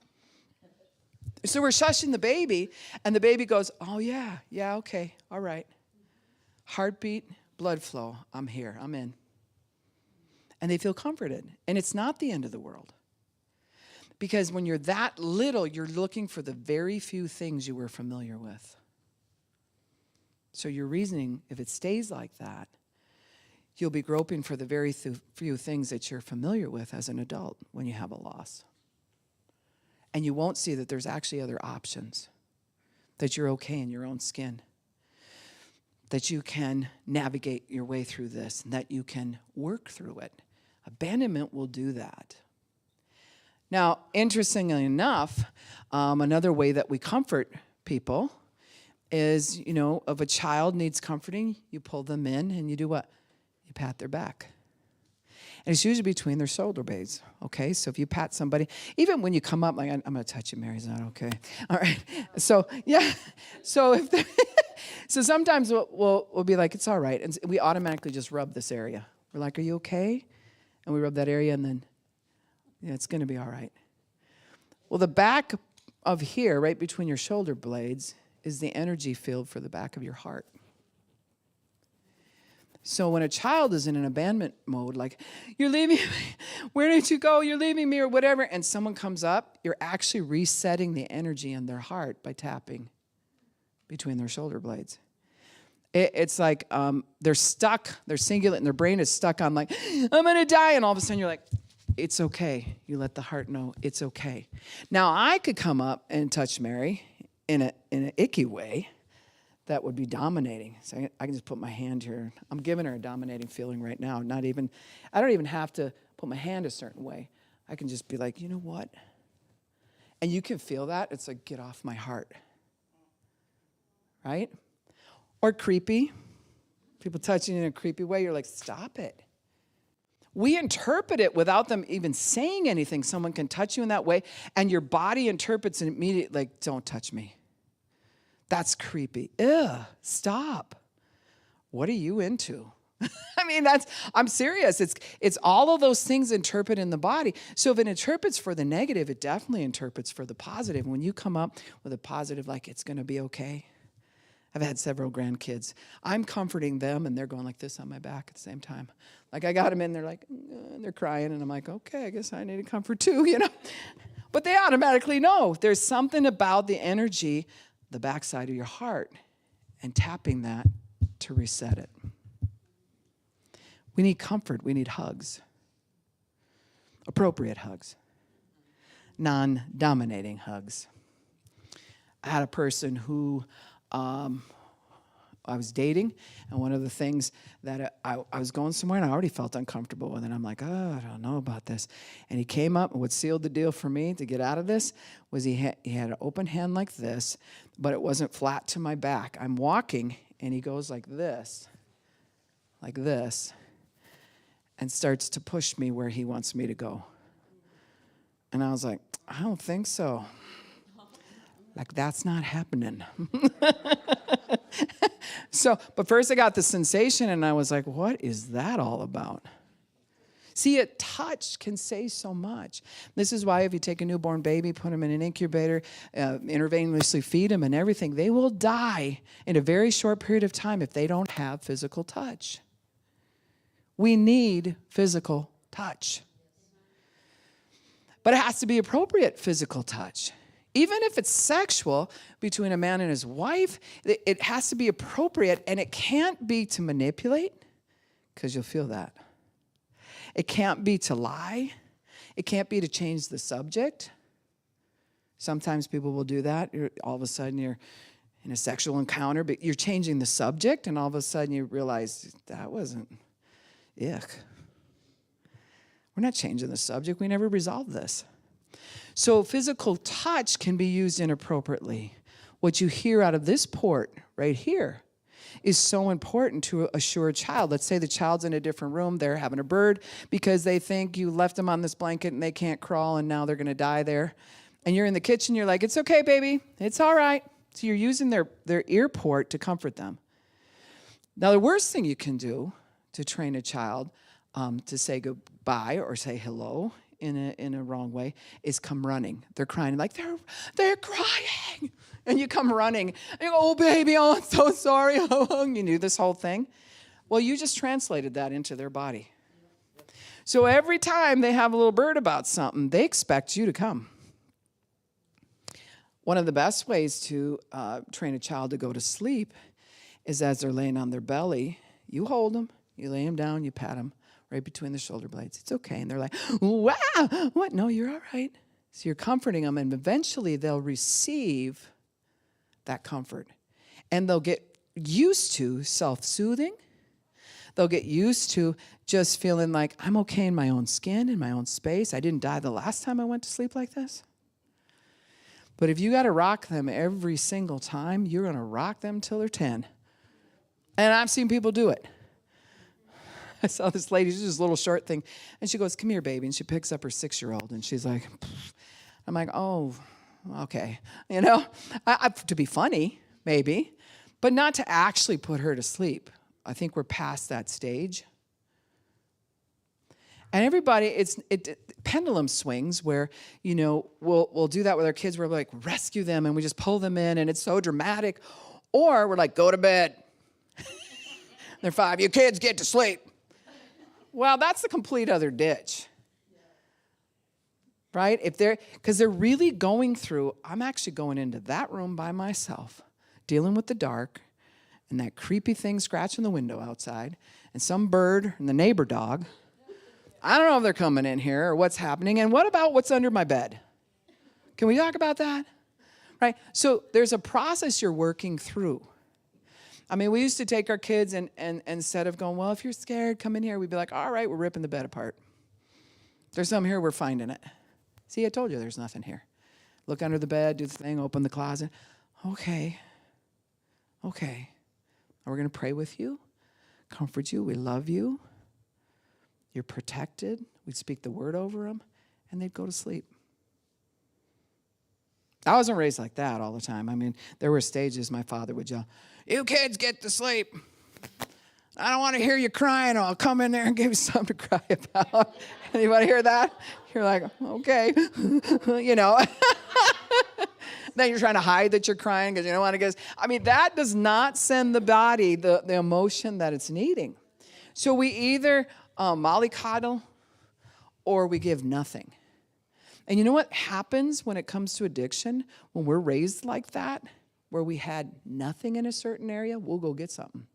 So we're shushing the baby, and the baby goes, oh, yeah, okay, all right. Heartbeat, blood flow, I'm here, I'm in. And they feel comforted. And it's not the end of the world. Because when you're that little, you're looking for the very few things you were familiar with. So your reasoning, if it stays like that, you'll be groping for the very few things that you're familiar with as an adult when you have a loss. And you won't see that there's actually other options, that you're okay in your own skin, that you can navigate your way through this, and that you can work through it. Abandonment will do that. Now, interestingly enough, another way that we comfort people is, if a child needs comforting, you pull them in and you do what? You pat their back. And it's usually between their shoulder blades, okay? So if you pat somebody, even when you come up, like, I'm going to touch you, Mary, is that okay? All right. So, yeah. So so sometimes we'll be like, it's all right. And we automatically just rub this area. We're like, are you okay? And we rub that area, and then, it's going to be all right. Well, the back of here, right between your shoulder blades, is the energy field for the back of your heart. So when a child is in an abandonment mode, like, you're leaving me, where did you go? You're leaving me, or whatever, and someone comes up, you're actually resetting the energy in their heart by tapping between their shoulder blades. It's like they're stuck, they're singular, and their brain is stuck on like, I'm going to die, and all of a sudden you're like, it's okay. You let the heart know it's okay. Now, I could come up and touch Mary, in an icky way that would be dominating. So I can just put my hand here. I'm giving her a dominating feeling right now. I don't even have to put my hand a certain way. I can just be like, you know what? And you can feel that. It's like, get off my heart. Right? Or creepy. People touching you in a creepy way. You're like, stop it. We interpret it without them even saying anything. Someone can touch you in that way, and your body interprets it immediately, like, don't touch me. That's creepy. Ugh, stop. What are you into? I mean, I'm serious. It's all of those things interpret in the body. So if it interprets for the negative, it definitely interprets for the positive. When you come up with a positive, like, it's going to be okay. I've had several grandkids. I'm comforting them, and they're going like this on my back at the same time. Like, I got them in, they're like, they're crying, and I'm like, okay, I guess I need a comfort too, you know. But they automatically know there's something about the energy, the backside of your heart, and tapping that to reset it. We need comfort. We need hugs. Appropriate hugs. Non-dominating hugs. I had a person who I was dating, and one of the things that I was going somewhere, and I already felt uncomfortable with it. I'm like, oh, I don't know about this. And he came up, and what sealed the deal for me to get out of this was he had an open hand like this, but it wasn't flat to my back. I'm walking, and he goes like this, and starts to push me where he wants me to go. And I was like, I don't think so. Like, that's not happening. But first I got the sensation, and I was like, what is that all about? See, a touch can say so much. This is why if you take a newborn baby, put them in an incubator, intravenously feed them and everything, they will die in a very short period of time if they don't have physical touch. We need physical touch. But it has to be appropriate physical touch. Even if it's sexual between a man and his wife, it has to be appropriate, and it can't be to manipulate, because you'll feel that. It can't be to lie. It can't be to change the subject. Sometimes people will do that. All of a sudden you're in a sexual encounter, but you're changing the subject, and all of a sudden you realize that wasn't, yuck. We're not changing the subject. We never resolved this. So physical touch can be used inappropriately. What you hear out of this port right here is so important to assure a child. Let's say the child's in a different room. They're having a bird because they think you left them on this blanket and they can't crawl and now they're going to die there. And you're in the kitchen. You're like, it's okay, baby. It's all right. So you're using their ear port to comfort them. Now, the worst thing you can do to train a child to say goodbye or say hello in a wrong way is come running. They're crying like they're crying, and you come running. And you go, oh baby, oh I'm so sorry. You do this whole thing. Well, you just translated that into their body. So every time they have a little bird about something, they expect you to come. One of the best ways to train a child to go to sleep is as they're laying on their belly, you hold them, you lay them down, you pat them right between the shoulder blades. It's okay. And they're like, wow, what? No, you're all right. So you're comforting them, and eventually they'll receive that comfort. And they'll get used to self-soothing. They'll get used to just feeling like, I'm okay in my own skin, in my own space. I didn't die the last time I went to sleep like this. But if you got to rock them every single time, you're going to rock them till they're 10. And I've seen people do it. I saw this lady, she's this little short thing, and she goes, come here, baby. And she picks up her 6-year-old, and she's like, pfft. I'm like, oh, okay. You know, to be funny, maybe, but not to actually put her to sleep. I think we're past that stage. And everybody, pendulum swings where, you know, we'll do that with our kids. We're like, rescue them, and we just pull them in, and it's so dramatic. Or we're like, go to bed. They're 5. You kids get to sleep. Well, that's the complete other ditch. Right? Because they're really going through, I'm actually going into that room by myself, dealing with the dark, and that creepy thing scratching the window outside, and some bird and the neighbor dog. I don't know if they're coming in here or what's happening. And what about what's under my bed? Can we talk about that? right? So there's a process you're working through. I mean, we used to take our kids and instead of going, well, if you're scared, come in here, we'd be like, all right, we're ripping the bed apart. There's something here, we're finding it. See, I told you there's nothing here. Look under the bed, do the thing, open the closet. Okay. We're going to pray with you, comfort you, we love you. You're protected. We'd speak the word over them, and they'd go to sleep. I wasn't raised like that all the time. I mean, there were stages my father would yell, you kids get to sleep. I don't want to hear you crying. I'll come in there and give you something to cry about. Anybody hear that? You're like, okay. You know. Then you're trying to hide that you're crying because you don't want to get. I mean, that does not send the body the emotion that it's needing. So we either mollycoddle or we give nothing. And you know what happens when it comes to addiction? When we're raised like that, where we had nothing in a certain area, we'll go get something.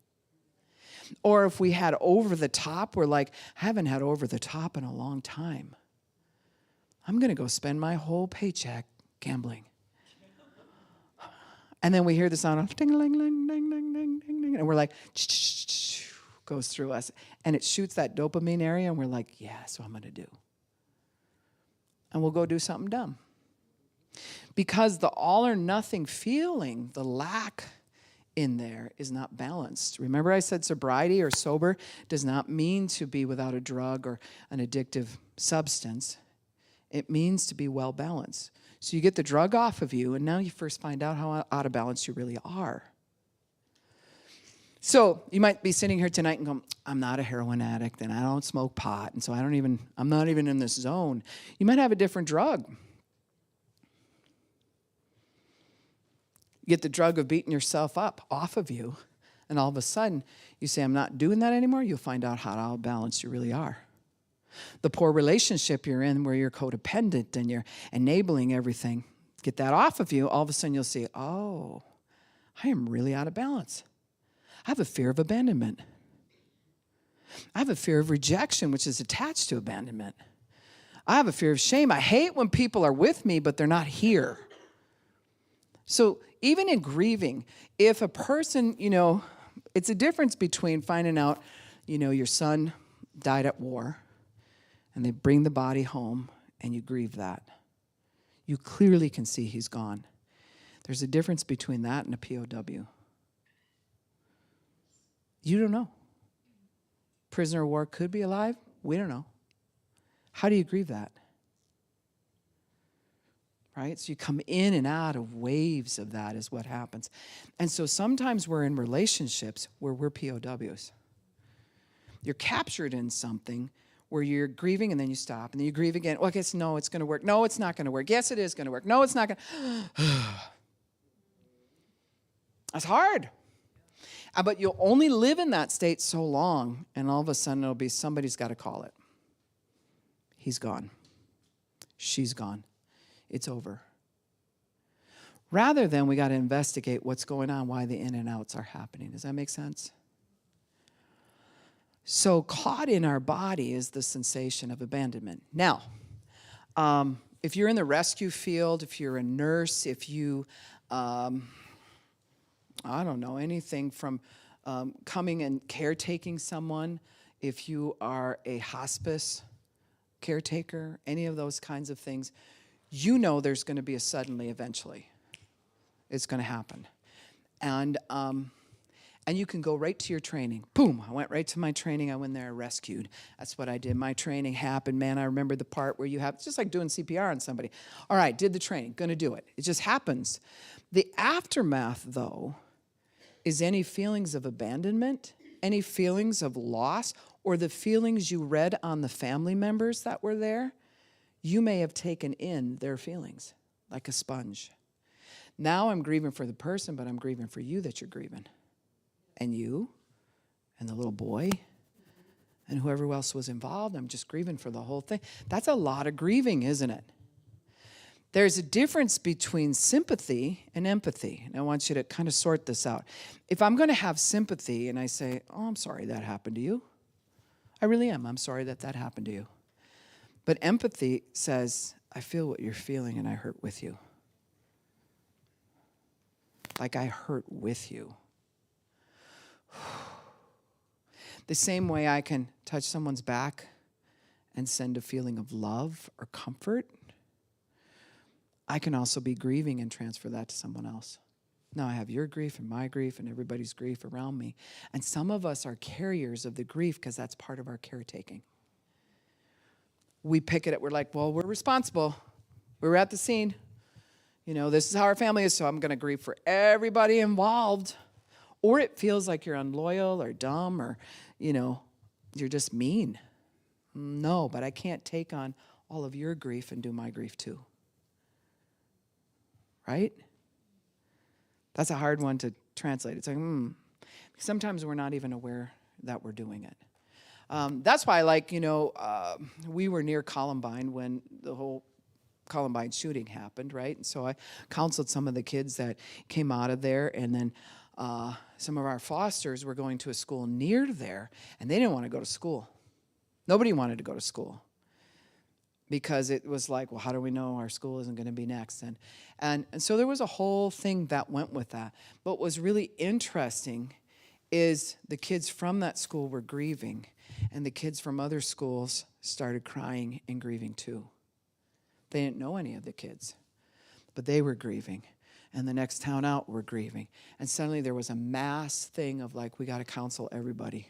Or if we had over the top, we're like, I haven't had over the top in a long time. I'm going to go spend my whole paycheck gambling. And then we hear the sound of ding-a-ling-ling, ding-ding-ding, ding-ding, and we're like, goes through us. And it shoots that dopamine area, and we're like, yeah, that's what I'm going to do. And we'll go do something dumb. Because the all or nothing feeling, the lack in there is not balanced. Remember I said sobriety or sober does not mean to be without a drug or an addictive substance. It means to be well balanced. So you get the drug off of you, and now you first find out how out of balance you really are. So you might be sitting here tonight and go, I'm not a heroin addict, and I don't smoke pot, and so I'm not even in this zone. You might have a different drug. You get the drug of beating yourself up off of you, and all of a sudden you say, I'm not doing that anymore. You'll find out how out of balance you really are. The poor relationship you're in where you're codependent and you're enabling everything, get that off of you, all of a sudden you'll see, oh, I am really out of balance. I have a fear of abandonment. I have a fear of rejection, which is attached to abandonment. I have a fear of shame. I hate when people are with me, but they're not here. So even in grieving, if a person, it's a difference between finding out, your son died at war, and they bring the body home, and you grieve that. You clearly can see he's gone. There's a difference between that and a POW. You don't know. Prisoner of war could be alive. We don't know. How do you grieve that? Right? So you come in and out of waves of that is what happens. And so sometimes we're in relationships where we're POWs. You're captured in something where you're grieving and then you stop and then you grieve again. Well, I guess, no, it's going to work. No, it's not going to work. Yes, it is going to work. No, it's not going to. That's hard. But you'll only live in that state so long, and all of a sudden it'll be somebody's got to call it. He's gone. She's gone. It's over. Rather than we got to investigate what's going on, why the in and outs are happening. Does that make sense? So caught in our body is the sensation of abandonment. Now, if you're in the rescue field, if you're a nurse, if you, I don't know, anything from coming and caretaking someone, if you are a hospice caretaker, any of those kinds of things, there's going to be a suddenly eventually. It's going to happen. And you can go right to your training. Boom, I went right to my training. I went there, rescued. That's what I did. My training happened. Man, I remember the part where it's just like doing CPR on somebody. All right, did the training, going to do it. It just happens. The aftermath, though, is any feelings of abandonment, any feelings of loss, or the feelings you read on the family members that were there. You may have taken in their feelings like a sponge. Now I'm grieving for the person, but I'm grieving for you that you're grieving. And you, and the little boy, and whoever else was involved. I'm just grieving for the whole thing. That's a lot of grieving, isn't it? There's a difference between sympathy and empathy. And I want you to kind of sort this out. If I'm going to have sympathy and I say, oh, I'm sorry that happened to you. I really am. I'm sorry that happened to you. But empathy says, I feel what you're feeling and I hurt with you. Like I hurt with you. The same way I can touch someone's back and send a feeling of love or comfort, I can also be grieving and transfer that to someone else. Now I have your grief and my grief and everybody's grief around me. And some of us are carriers of the grief because that's part of our caretaking. We pick it up. We're like, well, we're responsible. We were at the scene. This is how our family is, so I'm going to grieve for everybody involved. Or it feels like you're unloyal or dumb or, you're just mean. No, but I can't take on all of your grief and do my grief too. Right? That's a hard one to translate. It's like, Sometimes we're not even aware that we're doing it. That's why, we were near Columbine when the whole Columbine shooting happened, right? And so I counseled some of the kids that came out of there, and then some of our fosters were going to a school near there, and they didn't want to go to school. Nobody wanted to go to school because it was like, well, how do we know our school isn't going to be next? And so there was a whole thing that went with that. But what was really interesting is the kids from that school were grieving, and the kids from other schools started crying and grieving too. They didn't know any of the kids, but they were grieving. And the next town out were grieving. And suddenly there was a mass thing of we got to counsel everybody,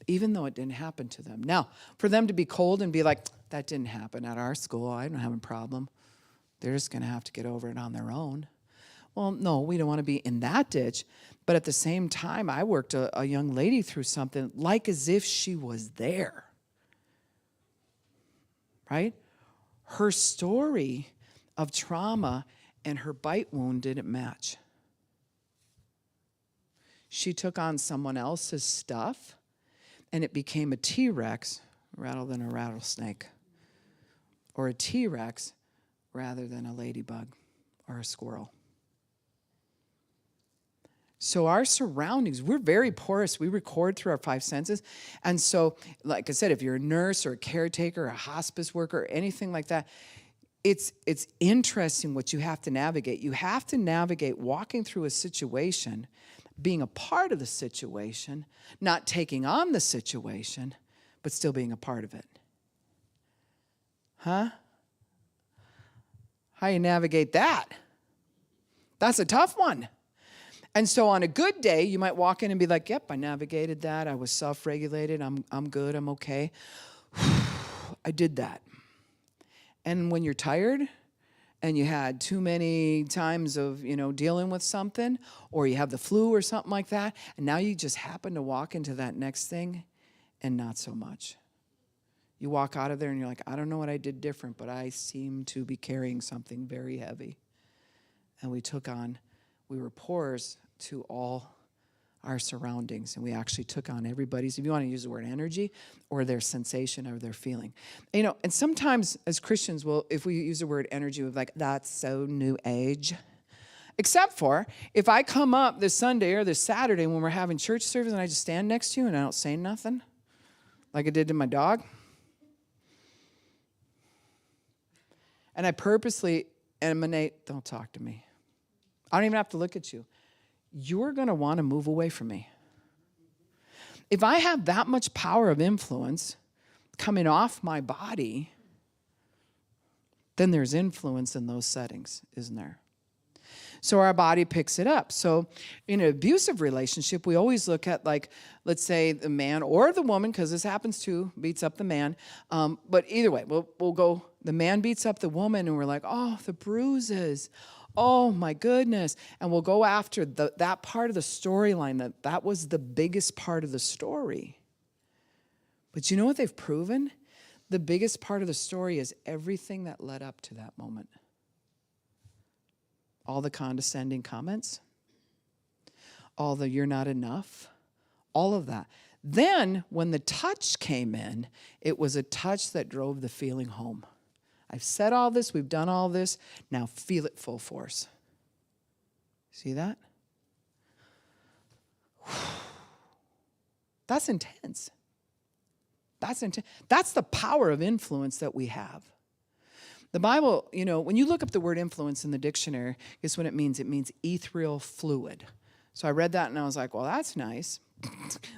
even though it didn't happen to them. Now, for them to be cold and be like, that didn't happen at our school, I don't have a problem. They're just going to have to get over it on their own. Well, no, we don't want to be in that ditch. But at the same time, I worked a young lady through something as if she was there. Right? Her story of trauma and her bite wound didn't match. She took on someone else's stuff, and it became a T-Rex rather than a rattlesnake, or a T-Rex rather than a ladybug or a squirrel. So our surroundings, we're very porous. We record through our five senses. And so, like I said, if you're a nurse or a caretaker or a hospice worker or anything like that, it's interesting what you have to navigate. You have to navigate walking through a situation, being a part of the situation, not taking on the situation, but still being a part of it. Huh? How you navigate that? That's a tough one. And so on a good day, you might walk in and be like, yep, I navigated that. I was self-regulated. I'm good. I'm okay. I did that. And when you're tired and you had too many times of, dealing with something, or you have the flu or something like that, and now you just happen to walk into that next thing and not so much. You walk out of there and you're like, I don't know what I did different, but I seem to be carrying something very heavy. And we were porous to all our surroundings, and we actually took on everybody's, if you want to use the word energy, or their sensation or their feeling. And sometimes as Christians, if we use the word energy, we're like, that's so new age. Except for if I come up this Sunday or this Saturday when we're having church service and I just stand next to you and I don't say nothing, like I did to my dog, and I purposely emanate, don't talk to me. I don't even have to look at you. You're going to want to move away from me. If I have that much power of influence coming off my body, then there's influence in those settings, isn't there? So our body picks it up. So in an abusive relationship, we always look at, let's say the man or the woman, because this happens too, beats up the man. But either way, we'll go, the man beats up the woman, and we're like, oh, the bruises. Oh, my goodness. And we'll go after that part of the storyline, that was the biggest part of the story. But you know what they've proven? The biggest part of the story is everything that led up to that moment. All the condescending comments, all the you're not enough, all of that. Then when the touch came in, it was a touch that drove the feeling home. I've said all this, we've done all this, now feel it full force. See that? That's intense. That's intense. That's the power of influence that we have. The Bible, when you look up the word influence in the dictionary, guess what it means? It means ethereal fluid. So I read that and I was like, well, that's nice.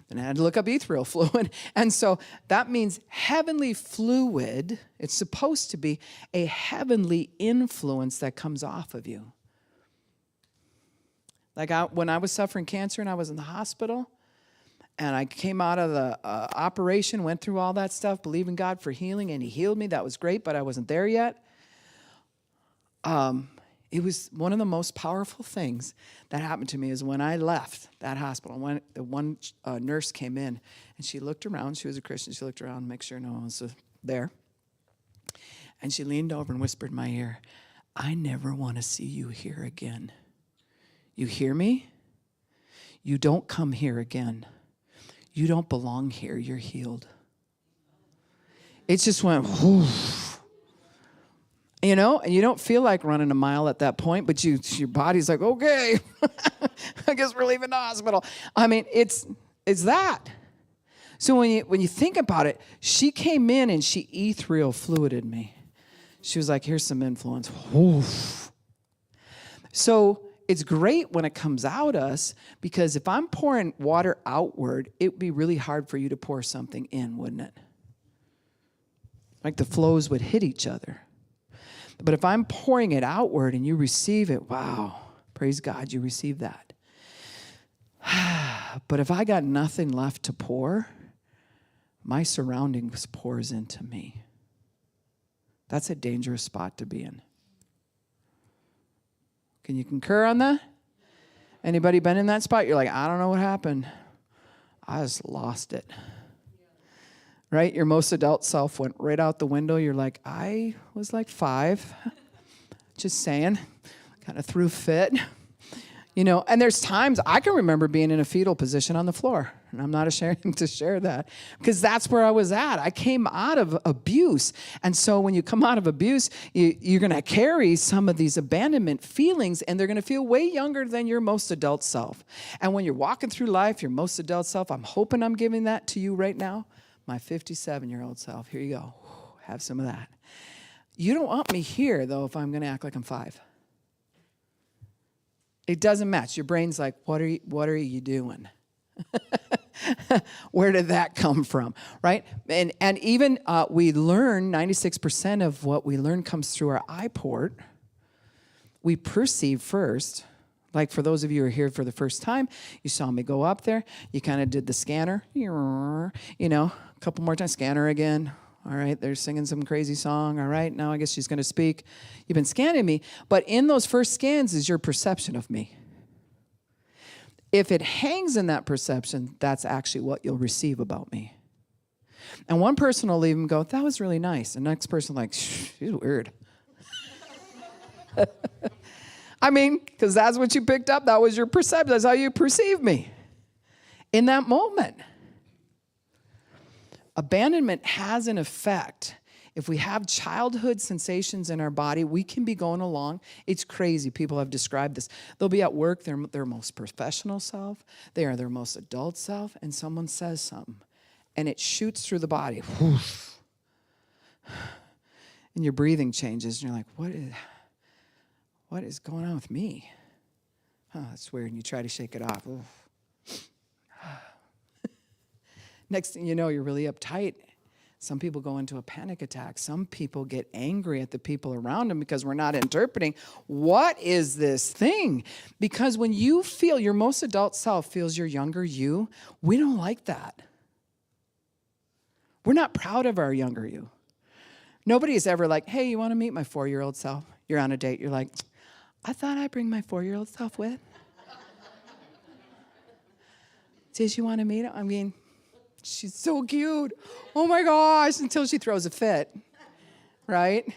Then I had to look up ethereal fluid. And so that means heavenly fluid. It's supposed to be a heavenly influence that comes off of you. Like when I was suffering cancer and I was in the hospital, and I came out of the operation, went through all that stuff, believing God for healing, and he healed me. That was great, but I wasn't there yet. It was one of the most powerful things that happened to me is when I left that hospital. When the one nurse came in, and she looked around. She was a Christian. She looked around to make sure no one was there. And she leaned over and whispered in my ear, I never want to see you here again. You hear me? You don't come here again. You don't belong here. You're healed. It just went, whoosh. And you don't feel like running a mile at that point, but your body's like, okay, I guess we're leaving the hospital. I mean, it's that. So when you think about it, she came in and she ethereal fluided me. She was like, here's some influence. Woof. So it's great when it comes out us, because if I'm pouring water outward, it would be really hard for you to pour something in, wouldn't it? Like the flows would hit each other. But if I'm pouring it outward and you receive it, wow, praise God, you receive that. But if I got nothing left to pour, my surroundings pours into me. That's a dangerous spot to be in. Can you concur on that? Anybody been in that spot? You're like, I don't know what happened. I just lost it. Right? Your most adult self went right out the window. You're like, I was like 5. Just saying. Kind of threw a fit. And there's times I can remember being in a fetal position on the floor. And I'm not ashamed to share that, because that's where I was at. I came out of abuse. And so when you come out of abuse, you're going to carry some of these abandonment feelings, and they're going to feel way younger than your most adult self. And when you're walking through life, your most adult self, I'm hoping I'm giving that to you right now. My 57-year-old self. Here you go. Have some of that. You don't want me here, though, if I'm going to act like I'm 5. It doesn't match. Your brain's like, what are you doing? Where did that come from, right? And even we learn, 96% of what we learn comes through our eye port. We perceive first. Like for those of you who are here for the first time, you saw me go up there. You kind of did the scanner, a couple more times, scanner again. All right, they're singing some crazy song. All right, now I guess she's going to speak. You've been scanning me. But in those first scans is your perception of me. If it hangs in that perception, that's actually what you'll receive about me. And one person will leave and go, that was really nice. And the next person like, she's weird. I mean, because that's what you picked up. That was your perception. That's how you perceive me in that moment. Abandonment has an effect. If we have childhood sensations in our body, we can be going along. It's crazy. People have described this. They'll be at work, their most professional self. They are their most adult self, and someone says something, and it shoots through the body. And your breathing changes, and you're like, what is going on with me? That's weird, and you try to shake it off. Next thing you know, you're really uptight. Some people go into a panic attack. Some people get angry at the people around them because we're not interpreting what is this thing. Because when you feel your most adult self feels your younger you, we don't like that. We're not proud of our younger you. Nobody is ever like, hey, you want to meet my 4-year-old self? You're on a date. You're like, I thought I'd bring my 4-year-old self with. Did you want to meet her? I mean, she's so cute. Oh my gosh, until she throws a fit, right?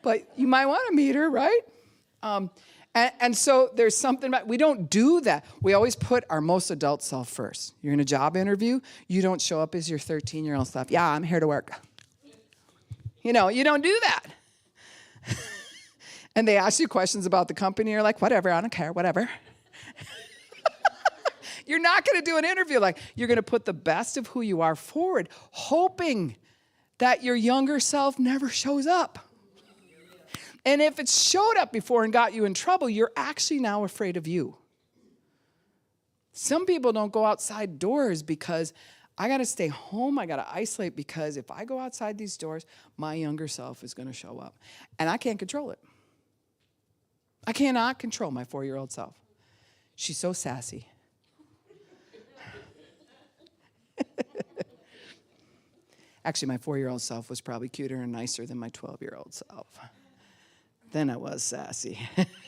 But you might want to meet her, right? And so there's something about, we don't do that. We always put our most adult self first. You're in a job interview, you don't show up as your 13-year-old self. Yeah, I'm here to work. You don't do that. And they ask you questions about the company, you're like, whatever, I don't care, whatever. You're not going to do an interview like you're going to put the best of who you are forward, hoping that your younger self never shows up. And if it showed up before and got you in trouble, you're actually now afraid of you. Some people don't go outside doors because I got to stay home. I got to isolate because if I go outside these doors, my younger self is going to show up. And I can't control it. I cannot control my 4-year-old self. She's so sassy. Actually, my 4-year-old self was probably cuter and nicer than my 12-year-old self. Then I was sassy.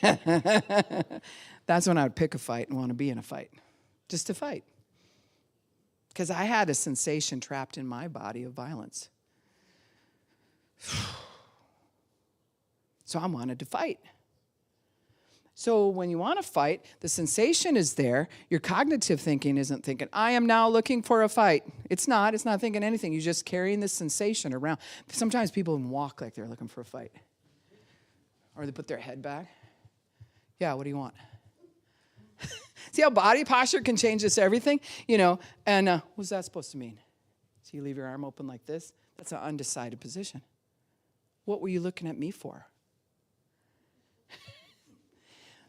That's when I would pick a fight and want to be in a fight. Just to fight. Because I had a sensation trapped in my body of violence. So I wanted to fight. So when you want to fight, the sensation is there. Your cognitive thinking isn't thinking, I am now looking for a fight. It's not thinking anything. You're just carrying this sensation around. Sometimes people walk like they're looking for a fight. Or they put their head back. Yeah, what do you want? See how body posture can change this everything? And what's that supposed to mean? So you leave your arm open like this? That's an undecided position. What were you looking at me for?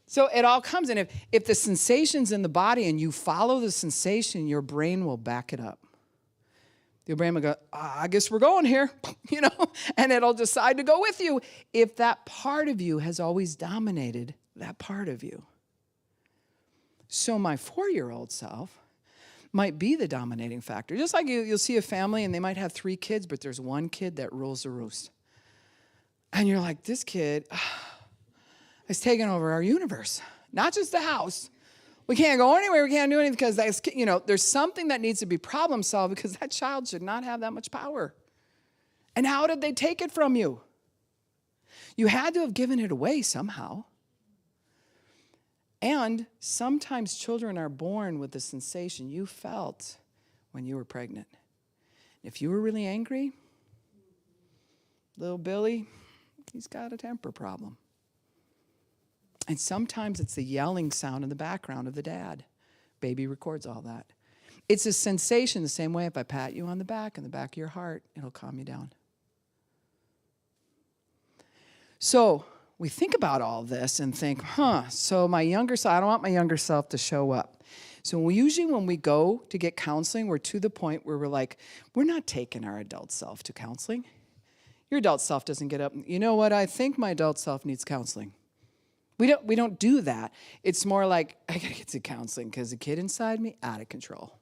So it all comes in. If the sensation's in the body and you follow the sensation, your brain will back it up. Your brain will go, I guess we're going here, and it'll decide to go with you if that part of you has always dominated that part of you. So my 4-year-old self might be the dominating factor. Just like you'll see a family and they might have 3 kids, but there's one kid that rules the roost. And you're like, this kid has taken over our universe, not just the house. We can't go anywhere. We can't do anything because there's something that needs to be problem solved because that child should not have that much power. And how did they take it from you? You had to have given it away somehow. And sometimes children are born with the sensation you felt when you were pregnant. If you were really angry, little Billy, he's got a temper problem. And sometimes it's the yelling sound in the background of the dad. Baby records all that. It's a sensation the same way if I pat you on the back, in the back of your heart, it'll calm you down. So we think about all this and think, so my younger self, I don't want my younger self to show up. So usually when we go to get counseling, we're to the point where we're like, we're not taking our adult self to counseling. Your adult self doesn't get up. You know what? I think my adult self needs counseling. We don't do that. It's more like, I got to get to counseling because the kid inside me, out of control.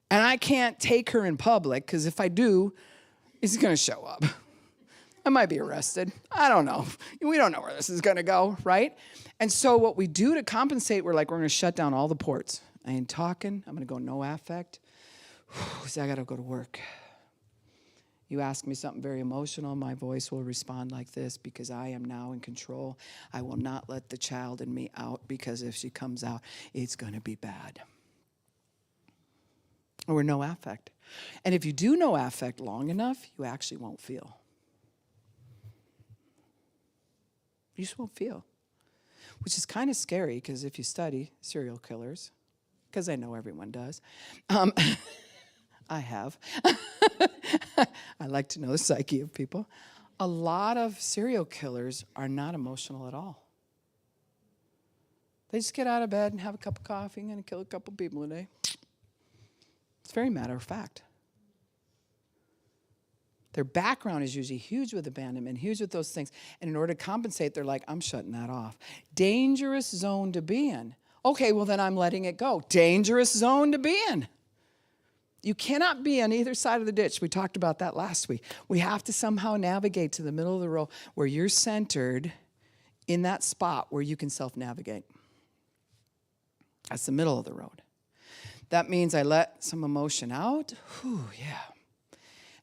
And I can't take her in public because if I do, it's going to show up. I might be arrested. I don't know. We don't know where this is going to go, right? And so what we do to compensate, we're going to shut down all the ports. I ain't talking. I'm going to go no affect. So I got to go to work. You ask me something very emotional, my voice will respond like this because I am now in control. I will not let the child in me out because if she comes out, it's going to be bad. Or no affect. And if you do no affect long enough, you actually won't feel. You just won't feel. Which is kind of scary because if you study serial killers, because I know everyone does, I have. I like to know the psyche of people. A lot of serial killers are not emotional at all. They just get out of bed and have a cup of coffee and going to kill a couple people a day. It's very matter of fact. Their background is usually huge with abandonment, huge with those things. And in order to compensate, they're like, I'm shutting that off. Dangerous zone to be in. Okay, well then I'm letting it go. Dangerous zone to be in. You cannot be on either side of the ditch. We talked about that last week. We have to somehow navigate to the middle of the road where you're centered in that spot where you can self-navigate. That's the middle of the road. That means I let some emotion out. Whew, yeah.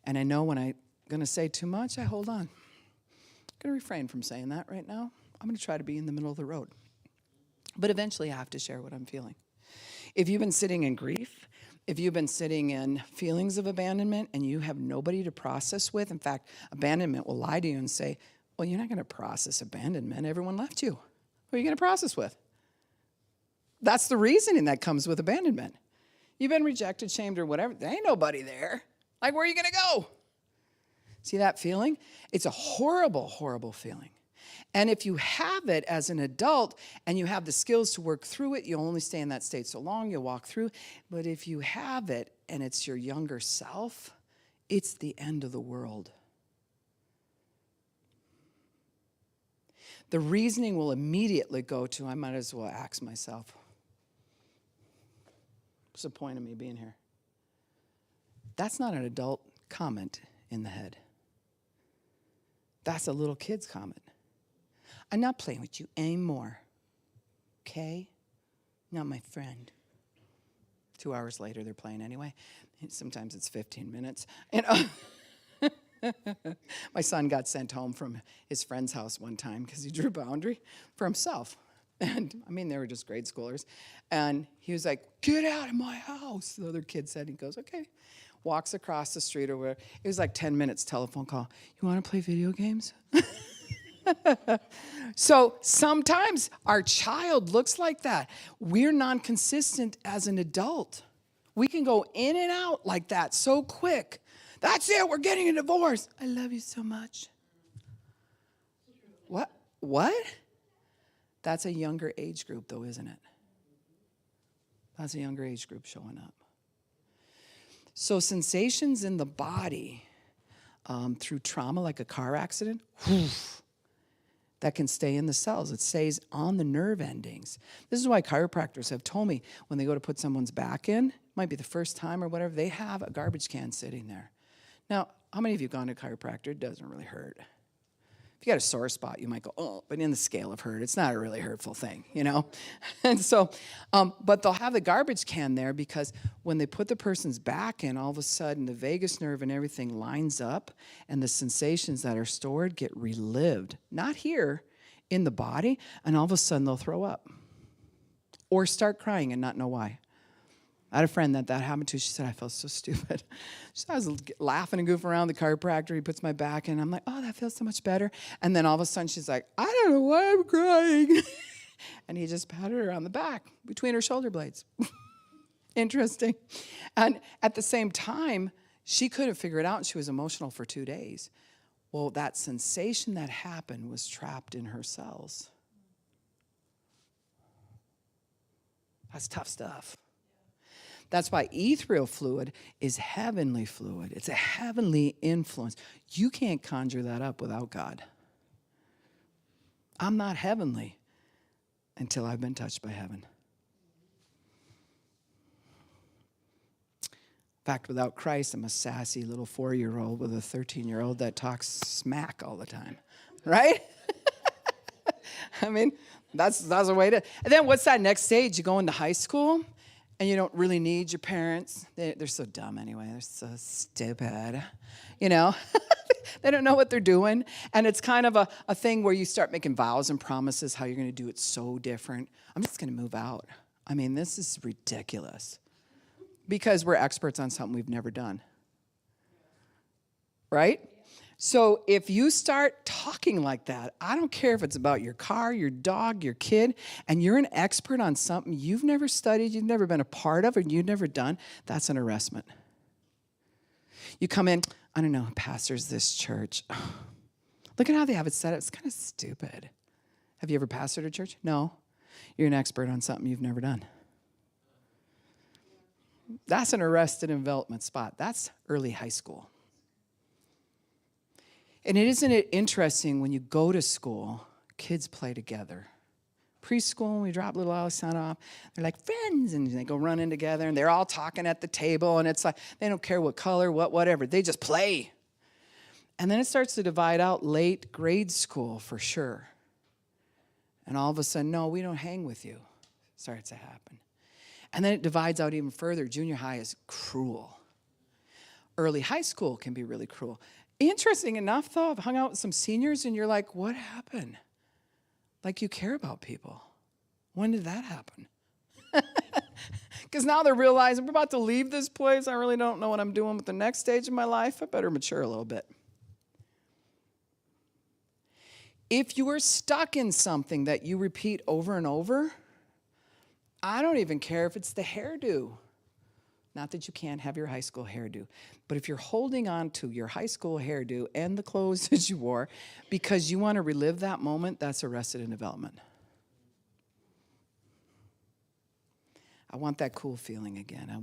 And I know when I'm going to say too much, I hold on. I'm going to refrain from saying that right now. I'm going to try to be in the middle of the road. But eventually I have to share what I'm feeling. If you've been sitting in grief, if you've been sitting in feelings of abandonment and you have nobody to process with, in fact, abandonment will lie to you and say, well, you're not going to process abandonment. Everyone left you. Who are you going to process with? That's the reasoning that comes with abandonment. You've been rejected, shamed, or whatever. There ain't nobody there. Like, where are you going to go? See that feeling? It's a horrible, horrible feeling. And if you have it as an adult and you have the skills to work through it, you'll only stay in that state so long, you'll walk through. But if you have it and it's your younger self, it's the end of the world. The reasoning will immediately go to, I might as well axe myself. What's the point of me being here? That's not an adult comment in the head. That's a little kid's comment. I'm not playing with you anymore. Okay? Not my friend. 2 hours later, they're playing anyway. Sometimes it's 15 minutes. My son got sent home from his friend's house one time because he drew a boundary for himself. And, I mean, they were just grade schoolers. And he was like, get out of my house, the other kid said. He goes, okay. Walks across the street or whatever. It was like 10 minutes telephone call. You want to play video games? So sometimes our child looks like that. We're non-consistent as an adult. We can go in and out like that so quick. That's it, we're getting a divorce. I love you so much. What? What? That's a younger age group though, isn't it? That's a younger age group showing up. So sensations in the body through trauma, like a car accident, that can stay in the cells. It stays on the nerve endings. This is why chiropractors have told me when they go to put someone's back in, might be the first time or whatever, they have a garbage can sitting there. Now, how many of you have gone to a chiropractor? It doesn't really hurt. If you got a sore spot, you might go, oh, but in the scale of hurt, it's not a really hurtful thing, you know? And so, but they'll have the garbage can there because when they put the person's back in, all of a sudden the vagus nerve and everything lines up and the sensations that are stored get relived. Not here, in the body, and all of a sudden they'll throw up or start crying and not know why. I had a friend that happened to. She said, I felt so stupid. She said, I was laughing and goofing around the chiropractor. He puts my back in. I'm like, oh, that feels so much better. And then all of a sudden she's like, I don't know why I'm crying. And he just patted her on the back between her shoulder blades. Interesting. And at the same time, she couldn't figure it out, and she was emotional for 2 days. Well, that sensation that happened was trapped in her cells. That's tough stuff. That's why ethereal fluid is heavenly fluid. It's a heavenly influence. You can't conjure that up without God. I'm not heavenly until I've been touched by heaven. In fact, without Christ, I'm a sassy little 4-year-old with a 13-year-old that talks smack all the time, right? I mean, that's a way to. And then what's that next stage? You go into high school. And you don't really need your parents. They're so dumb anyway. They're so stupid. You know? They don't know what they're doing. And it's kind of a thing where you start making vows and promises how you're going to do it so different. I'm just going to move out. I mean, this is ridiculous. Because we're experts on something we've never done. Right? So if you start talking like that, I don't care if it's about your car, your dog, your kid, and you're an expert on something you've never studied, you've never been a part of, or you've never done, that's an arrestment. You come in, I don't know, pastors this church. Look at how they have it set up. It's kind of stupid. Have you ever pastored a church? No. You're an expert on something you've never done. That's an arrested development spot. That's early high school. And isn't it interesting when you go to school, kids play together. Preschool, we drop little Alexandra off. They're like friends, and they go running together, and they're all talking at the table, and it's like they don't care what color, whatever. They just play. And then it starts to divide out late grade school for sure. And all of a sudden, no, we don't hang with you. Starts to happen. And then it divides out even further. Junior high is cruel. Early high school can be really cruel. Interesting enough, though, I've hung out with some seniors, and you're like, what happened? Like you care about people. When did that happen? Because now they're realizing we're about to leave this place. I really don't know what I'm doing with the next stage of my life. I better mature a little bit. If you are stuck in something that you repeat over and over, I don't even care if it's the hairdo. Not that you can't have your high school hairdo, but if you're holding on to your high school hairdo and the clothes that you wore because you want to relive that moment, that's arrested development. I want that cool feeling again. I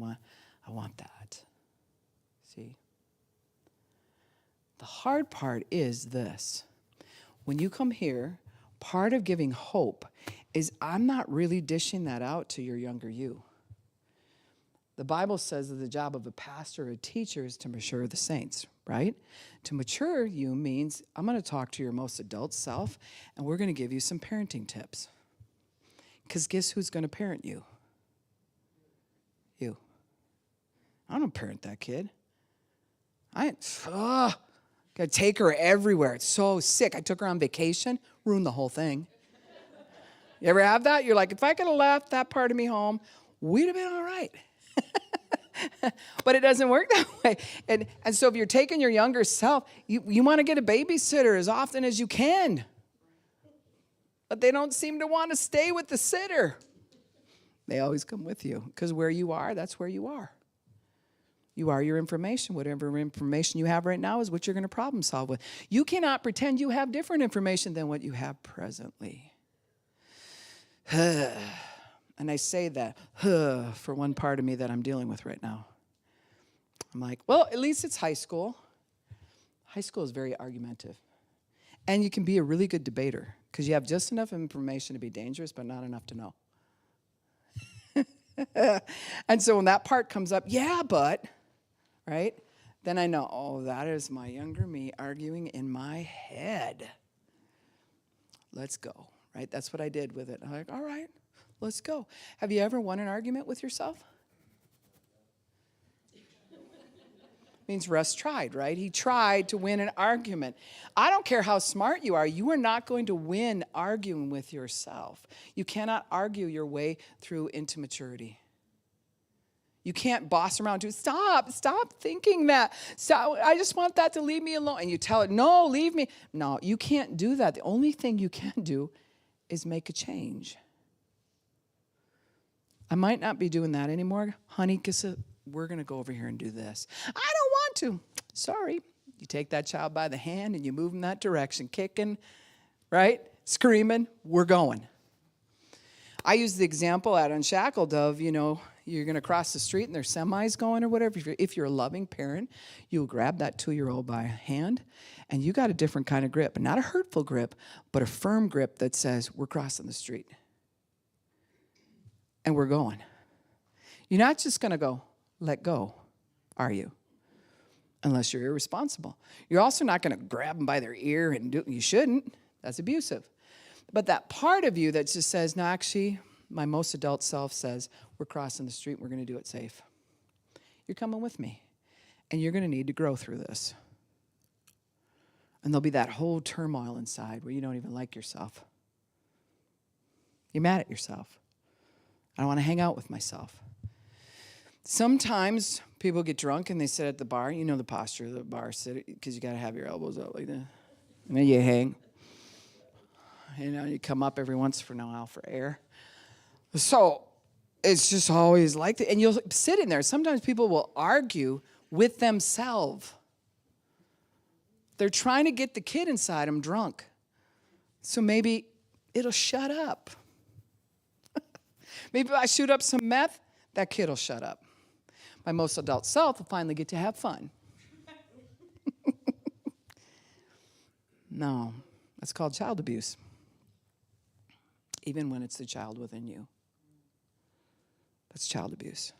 want that. See? The hard part is this. When you come here, part of giving hope is I'm not really dishing that out to your younger you. The Bible says that the job of a pastor or a teacher is to mature the saints, right? To mature you means I'm going to talk to your most adult self, and we're going to give you some parenting tips. Because guess who's going to parent you? You. I don't parent that kid. Gotta take her everywhere. It's so sick. I took her on vacation, ruined the whole thing. You ever have that? You're like, if I could have left that part of me home, we'd have been all right. But it doesn't work that way. And so if you're taking your younger self, you want to get a babysitter as often as you can. But they don't seem to want to stay with the sitter. They always come with you because where you are, that's where you are. You are your information. Whatever information you have right now is what you're going to problem solve with. You cannot pretend you have different information than what you have presently. And I say that for one part of me that I'm dealing with right now. I'm like, well, at least it's high school. High school is very argumentative. And you can be a really good debater because you have just enough information to be dangerous, but not enough to know. And so when that part comes up, yeah, but, right? Then I know, oh, that is my younger me arguing in my head. Let's go, right? That's what I did with it. I'm like, all right, let's go. Have you ever won an argument with yourself? Means Russ tried, right? He tried to win an argument. I don't care how smart you are not going to win arguing with yourself. You cannot argue your way through into maturity. You can't boss around to stop thinking that. Stop, I just want that to leave me alone. And you tell it, no, leave me. No, you can't do that. The only thing you can do is make a change. I might not be doing that anymore. Honey, we're going to go over here and do this. I don't want to. Sorry. You take that child by the hand and you move in that direction, kicking, right? Screaming, we're going. I use the example at Unshackled of, you're going to cross the street and there's semis going or whatever. If you're a loving parent, you'll grab that 2-year-old by hand and you got a different kind of grip. Not a hurtful grip, but a firm grip that says, we're crossing the street. And we're going. You're not just going to go, let go, are you? Unless you're irresponsible. You're also not going to grab them by their ear and do it. You shouldn't. That's abusive. But that part of you that just says, no, actually, my most adult self says, we're crossing the street, we're going to do it safe. You're coming with me. And you're going to need to grow through this. And there'll be that whole turmoil inside where you don't even like yourself. You're mad at yourself. I don't want to hang out with myself. Sometimes people get drunk and they sit at the bar. You know the posture of the bar, sit because you got to have your elbows out like that. And then you hang. You come up every once in a while for air. So it's just always like that. And you'll sit in there. Sometimes people will argue with themselves. They're trying to get the kid inside them drunk. So maybe it'll shut up. Maybe if I shoot up some meth, that kid will shut up. My most adult self will finally get to have fun. No, that's called child abuse. Even when it's the child within you. That's child abuse.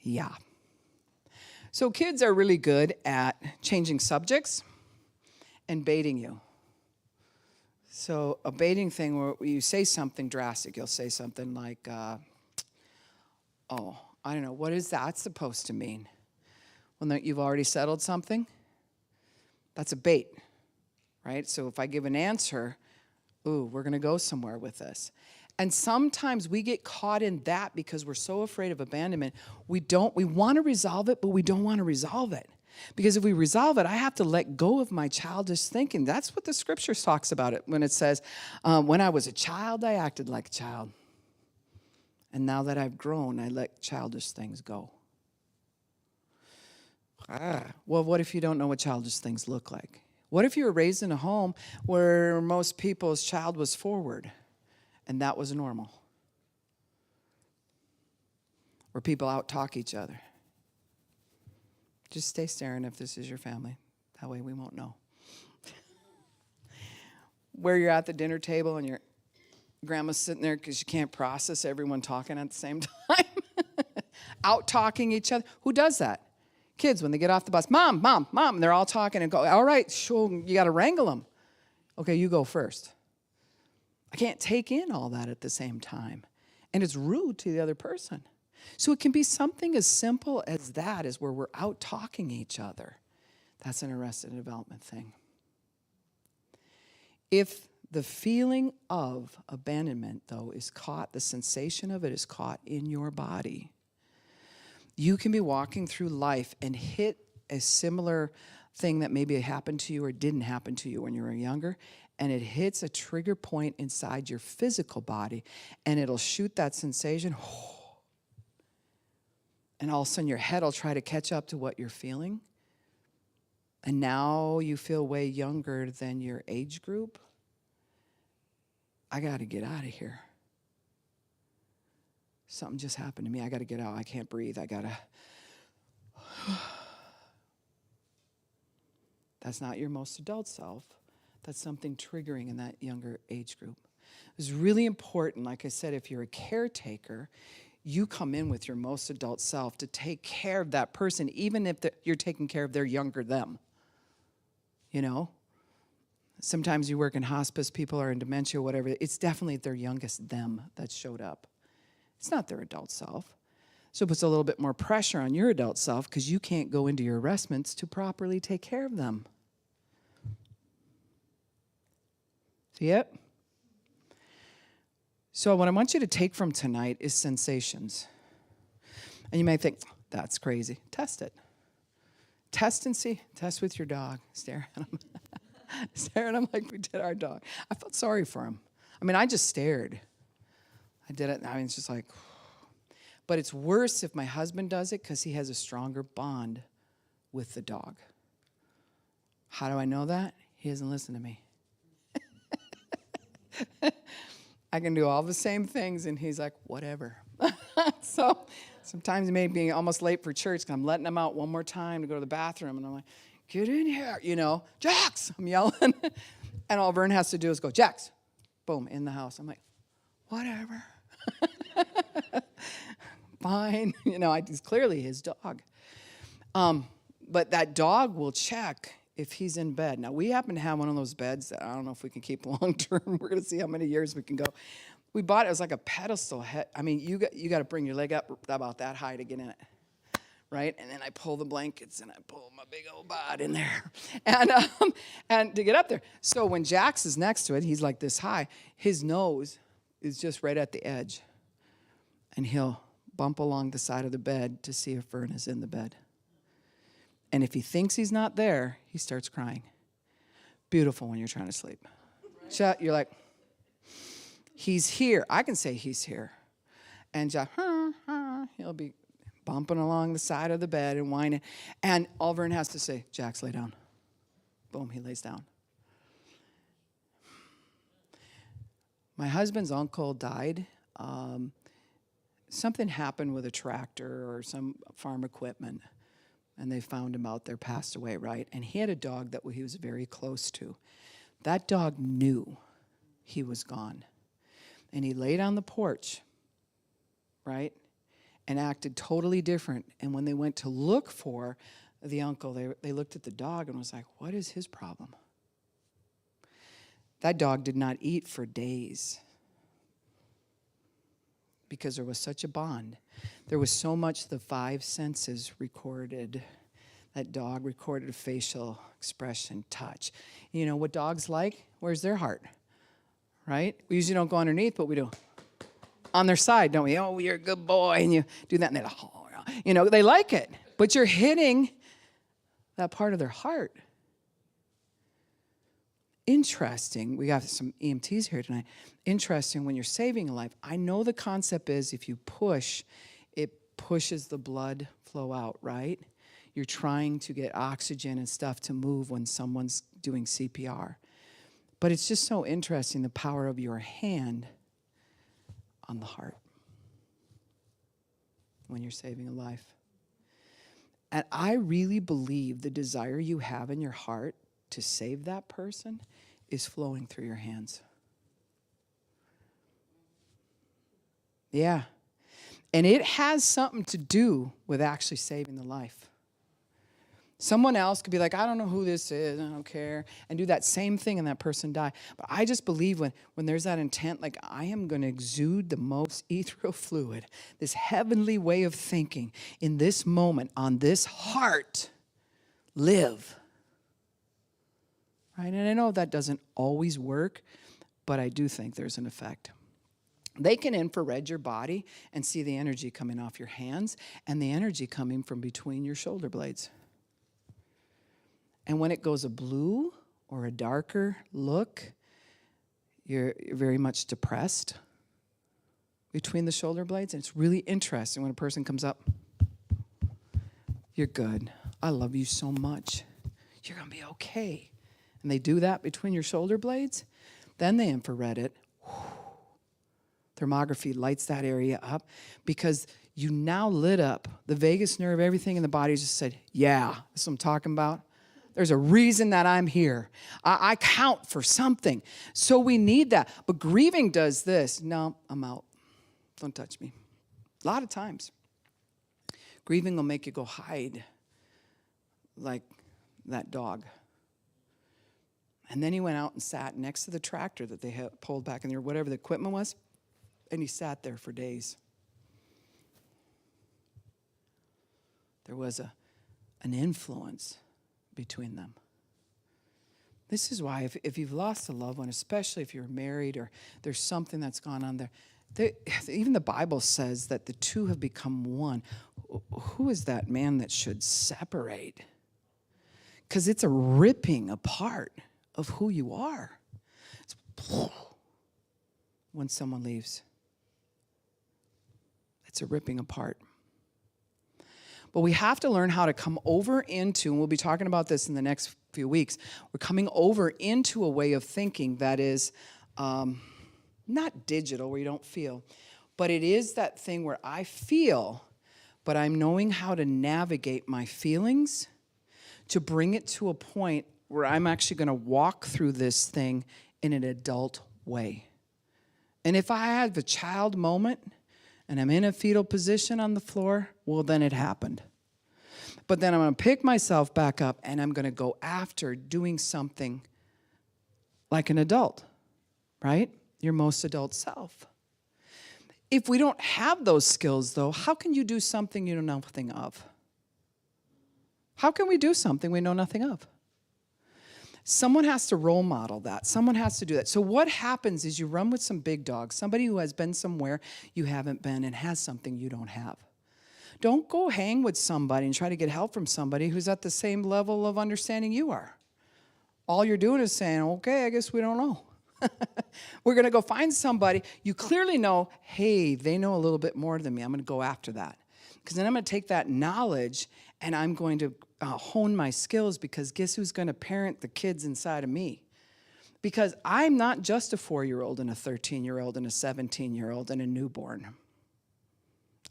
Yeah. So kids are really good at changing subjects and baiting you. So a baiting thing where you say something drastic, you'll say something like, I don't know, what is that supposed to mean? When you've already settled something, that's a bait, right? So if I give an answer, we're going to go somewhere with this. And sometimes we get caught in that because we're so afraid of abandonment. We want to resolve it, but we don't want to resolve it. Because if we resolve it, I have to let go of my childish thinking. That's what the scripture talks about it when it says, when I was a child, I acted like a child. And now that I've grown, I let childish things go. Well, what if you don't know what childish things look like? What if you were raised in a home where most people's child was forward and that was normal? Where people out-talk each other. Just stay staring if this is your family. That way we won't know. Where you're at the dinner table and your grandma's sitting there because you can't process everyone talking at the same time. Out-talking each other. Who does that? Kids, when they get off the bus, Mom, Mom, Mom, and they're all talking and go, all right, sure, you got to wrangle them. Okay, you go first. I can't take in all that at the same time. And it's rude to the other person. So it can be something as simple as that, as where we're out talking each other. That's an Arrested Development thing. If the feeling of abandonment, though, is caught, the sensation of it is caught in your body, you can be walking through life and hit a similar thing that maybe happened to you or didn't happen to you when you were younger, and it hits a trigger point inside your physical body, and it'll shoot that sensation, and all of a sudden your head will try to catch up to what you're feeling, and now you feel way younger than your age group. I got to get out of here. Something just happened to me. I got to get out. I can't breathe. I got to. That's not your most adult self. That's something triggering in that younger age group. It's really important, like I said, if you're a caretaker, you come in with your most adult self to take care of that person, even if you're taking care of their younger them. You know? Sometimes you work in hospice, people are in dementia, whatever. It's definitely their youngest them that showed up. It's not their adult self. So it puts a little bit more pressure on your adult self because you can't go into your arrestments to properly take care of them. See it? So what I want you to take from tonight is sensations. And you might think, that's crazy. Test it. Test and see. Test with your dog. Stare at him. Stare at him like we did our dog. I felt sorry for him. I mean, I just stared. I did it. I mean, it's just like, but it's worse if my husband does it because he has a stronger bond with the dog. How do I know that? He doesn't listen to me. I can do all the same things, and he's like, whatever. So sometimes he may be almost late for church because I'm letting him out one more time to go to the bathroom, and I'm like, get in here, Jax, I'm yelling. And all Vern has to do is go, Jax, boom, in the house. I'm like, whatever. Fine. He's clearly his dog. But that dog will check if he's in bed. Now, we happen to have one of those beds that I don't know if we can keep long term. We're going to see how many years we can go. We bought it. It was like a pedestal head. I mean, you got to bring your leg up about that high to get in it. Right? And then I pull the blankets and I pull my big old bod in there. And to get up there. So when Jax is next to it, he's like this high. His nose is just right at the edge. And he'll bump along the side of the bed to see if Vern is in the bed. And if he thinks he's not there, he starts crying. Beautiful when you're trying to sleep. Shut, you're like, he's here. I can say he's here. And Jack, he'll be bumping along the side of the bed and whining. And all Vern has to say, Jax, lay down. Boom, he lays down. My husband's uncle died. Something happened with a tractor or some farm equipment, and they found him out there, passed away, right? And he had a dog that he was very close to. That dog knew he was gone. And he laid on the porch, right, and acted totally different. And when they went to look for the uncle, they looked at the dog and was like, what is his problem? That dog did not eat for days because there was such a bond. There was so much the five senses recorded. That dog recorded facial expression, touch. You know what dogs like? Where's their heart? Right? We usually don't go underneath, but we do. On their side, don't we? Oh, you're a good boy, and you do that, and they like it. But you're hitting that part of their heart. interesting. We got some EMTs here tonight. Interesting when you're saving a life. I know the concept is if you push, it pushes the blood flow out, right? You're trying to get oxygen and stuff to move when someone's doing CPR. But it's just so interesting, the power of your hand on the heart when you're saving a life. And I really believe the desire you have in your heart to save that person is flowing through your hands. Yeah. And it has something to do with actually saving the life. Someone else could be like, I don't know who this is, I don't care, and do that same thing and that person die. But I just believe when there's that intent, like I am going to exude the most ethereal fluid, this heavenly way of thinking in this moment on this heart, live. Right? And I know that doesn't always work, but I do think there's an effect. They can infrared your body and see the energy coming off your hands and the energy coming from between your shoulder blades. And when it goes a blue or a darker look, you're very much depressed between the shoulder blades. And it's really interesting when a person comes up, you're good. I love you so much. You're going to be okay. And they do that between your shoulder blades. Then they infrared it. Thermography lights that area up because you now lit up the vagus nerve, everything in the body just said, yeah, that's what I'm talking about. There's a reason that I'm here. I count for something. So we need that. But grieving does this. No, I'm out. Don't touch me. A lot of times. Grieving will make you go hide like that dog. And then he went out and sat next to the tractor that they had pulled back in there, whatever the equipment was, and he sat there for days. There was an influence between them. This is why if you've lost a loved one, especially if you're married or there's something that's gone on there, even the Bible says that the two have become one. Who is that man that should separate? Because it's a ripping apart of who you are. It's when someone leaves. It's a ripping apart. But we have to learn how to come over into, and we'll be talking about this in the next few weeks, we're coming over into a way of thinking that is not digital, where you don't feel, but it is that thing where I feel, but I'm knowing how to navigate my feelings to bring it to a point where I'm actually going to walk through this thing in an adult way. And if I have a child moment, and I'm in a fetal position on the floor, well, then it happened. But then I'm going to pick myself back up, and I'm going to go after doing something like an adult, right? Your most adult self. If we don't have those skills, though, how can you do something you know nothing of? How can we do something we know nothing of? Someone has to role model that. Someone has to do that. So what happens is you run with some big dogs, somebody who has been somewhere you haven't been and has something you don't have. Don't go hang with somebody and try to get help from somebody who's at the same level of understanding you are. All you're doing is saying, okay, I guess we don't know. We're going to go find somebody. You clearly know, hey, they know a little bit more than me. I'm going to go after that. Because then I'm going to take that knowledge and I'm going to hone my skills, because guess who's going to parent the kids inside of me? Because I'm not just a 4-year-old and a 13-year-old and a 17-year-old and a newborn.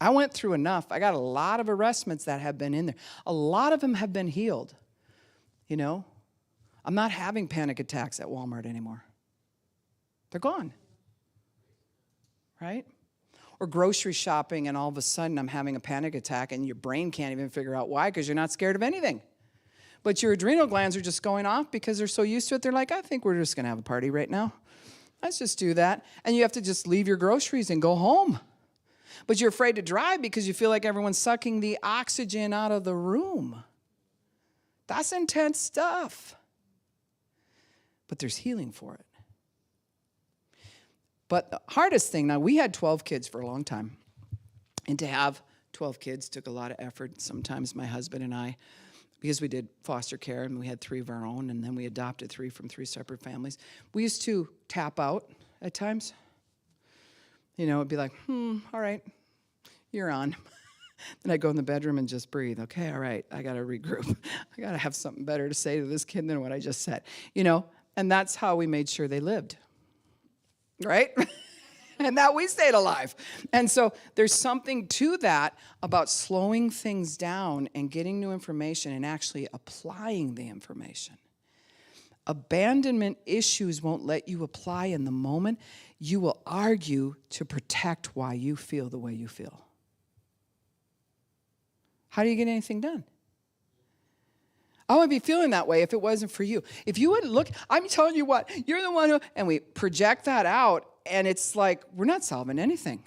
I went through enough. I got a lot of arrestments that have been in there. A lot of them have been healed. You know, I'm not having panic attacks at Walmart anymore. They're gone. Right? Or grocery shopping, and all of a sudden I'm having a panic attack and your brain can't even figure out why, because you're not scared of anything. But your adrenal glands are just going off because they're so used to it. They're like, I think we're just going to have a party right now. Let's just do that. And you have to just leave your groceries and go home. But you're afraid to drive because you feel like everyone's sucking the oxygen out of the room. That's intense stuff. But there's healing for it. But the hardest thing, now we had 12 kids for a long time. And to have 12 kids took a lot of effort. Sometimes my husband and I, because we did foster care and we had 3 of our own, and then we adopted 3 from 3 separate families. We used to tap out at times. It'd be like, all right, you're on. Then I'd go in the bedroom and just breathe. Okay, all right, I got to regroup. I got to have something better to say to this kid than what I just said. And that's how we made sure they lived, right? And that we stayed alive. And so there's something to that about slowing things down and getting new information and actually applying the information. Abandonment issues won't let you apply in the moment. You will argue to protect why you feel the way you feel. How do you get anything done? I wouldn't be feeling that way if it wasn't for you. If you wouldn't look, I'm telling you what, you're the one who, and we project that out, and it's like, we're not solving anything.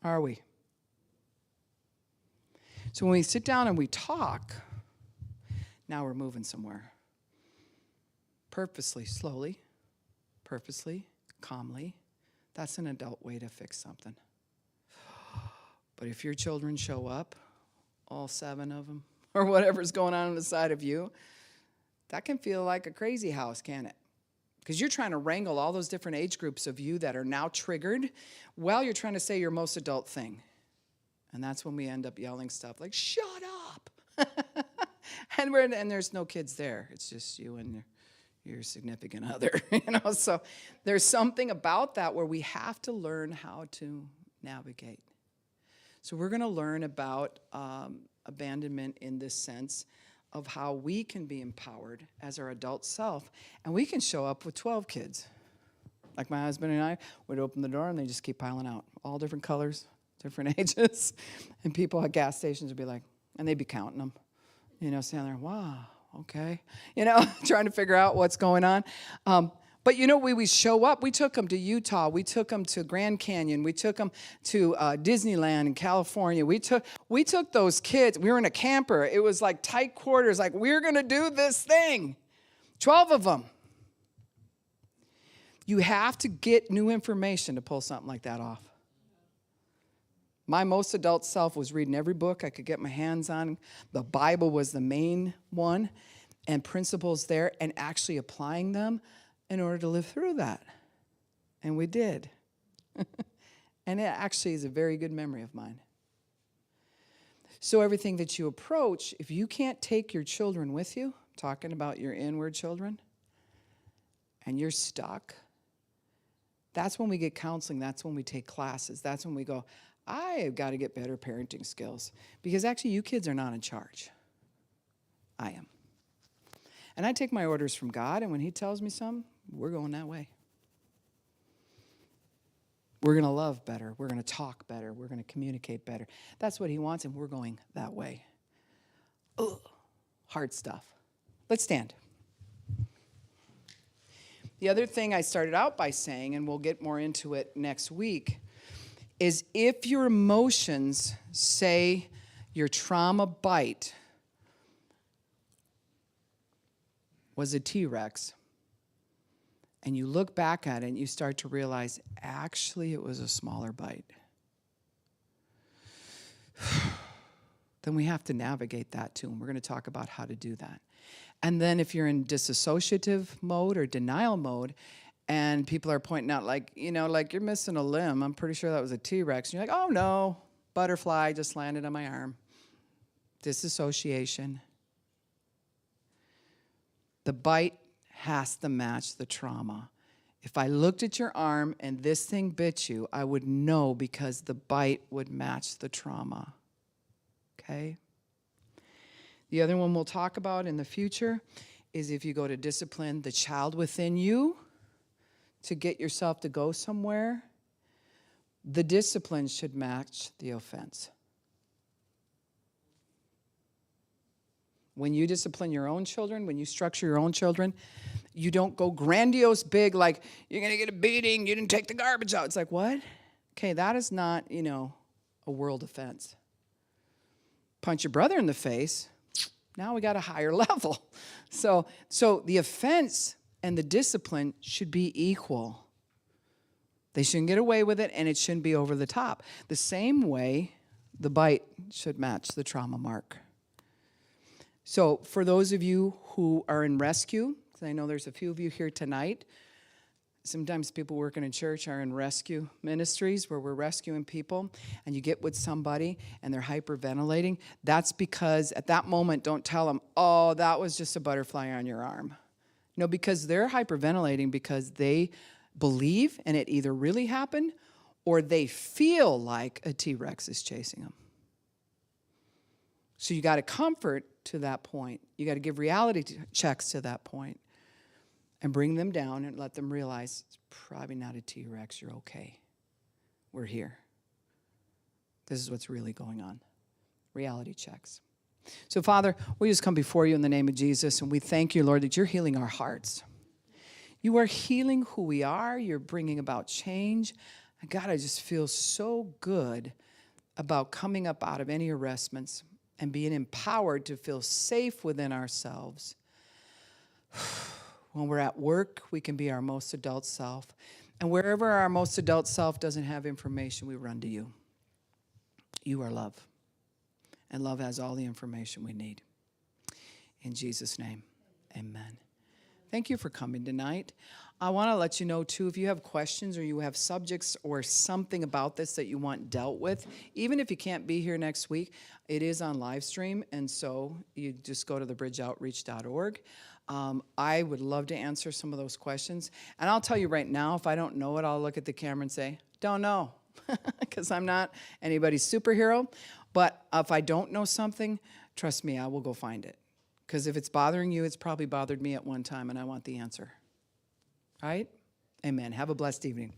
Are we? So when we sit down and we talk, now we're moving somewhere. Purposely, slowly, purposely, calmly. That's an adult way to fix something. But if your children show up, all 7 of them, or whatever's going on inside of you, that can feel like a crazy house, can't it? Because you're trying to wrangle all those different age groups of you that are now triggered while you're trying to say your most adult thing. And that's when we end up yelling stuff like, shut up. and there's no kids there. It's just you and your significant other. So there's something about that where we have to learn how to navigate. So we're going to learn about abandonment in this sense of how we can be empowered as our adult self, and we can show up with 12 kids. Like my husband and I would open the door, and they just keep piling out, all different colors, different ages, and people at gas stations would be like, and they'd be counting them, standing there, wow, okay, trying to figure out what's going on. But we show up. We took them to Utah. We took them to Grand Canyon. We took them to Disneyland in California. We took those kids. We were in a camper. It was like tight quarters, like we're going to do this thing. 12 of them. You have to get new information to pull something like that off. My most adult self was reading every book I could get my hands on. The Bible was the main one, and principles there, and actually applying them in order to live through that. And we did. And it actually is a very good memory of mine. So everything that you approach, if you can't take your children with you, talking about your inward children, and you're stuck, that's when we get counseling. That's when we take classes. That's when we go, I've got to get better parenting skills. Because actually, you kids are not in charge. I am. And I take my orders from God, and when he tells me something, we're going that way. We're going to love better. We're going to talk better. We're going to communicate better. That's what he wants, and we're going that way. Ugh, hard stuff. Let's stand. The other thing I started out by saying, and we'll get more into it next week, is if your emotions say your trauma bite was a T-Rex, and you look back at it and you start to realize, actually, it was a smaller bite, then we have to navigate that too, and we're going to talk about how to do that. And then if you're in disassociative mode or denial mode, and people are pointing out, like you're missing a limb, I'm pretty sure that was a T-Rex, and you're like, oh no, butterfly just landed on my arm. Disassociation. The bite has to match the trauma. If I looked at your arm and this thing bit you, I would know because the bite would match the trauma. Okay? The other one we'll talk about in the future is if you go to discipline the child within you to get yourself to go somewhere, the discipline should match the offense. When you discipline your own children, when you structure your own children, you don't go grandiose big like, you're going to get a beating, you didn't take the garbage out. It's like, what? Okay, that is not, a world offense. Punch your brother in the face, now we got a higher level. So the offense and the discipline should be equal. They shouldn't get away with it, and it shouldn't be over the top. The same way, the bite should match the trauma mark. So for those of you who are in rescue, because I know there's a few of you here tonight, sometimes people working in church are in rescue ministries where we're rescuing people, and you get with somebody and they're hyperventilating. That's because at that moment, don't tell them, oh, that was just a butterfly on your arm. No, because they're hyperventilating because they believe and it either really happened or they feel like a T-Rex is chasing them. So you got to comfort to that point. You got to give reality checks to that point and bring them down and let them realize it's probably not a T-Rex. You're okay. We're here. This is what's really going on. Reality checks. So, Father, we just come before you in the name of Jesus, and we thank you, Lord, that you're healing our hearts. You are healing who we are. You're bringing about change. And God, I just feel so good about coming up out of any arrestments and being empowered to feel safe within ourselves. When we're at work, we can be our most adult self. And wherever our most adult self doesn't have information, we run to you. You are love. And love has all the information we need. In Jesus' name, amen. Thank you for coming tonight. I want to let you know, too, if you have questions or you have subjects or something about this that you want dealt with, even if you can't be here next week, it is on live stream, and so you just go to thebridgeoutreach.org. I would love to answer some of those questions. And I'll tell you right now, if I don't know it, I'll look at the camera and say, don't know, because I'm not anybody's superhero. But if I don't know something, trust me, I will go find it. Because if it's bothering you, it's probably bothered me at one time, and I want the answer. All right? Amen. Have a blessed evening.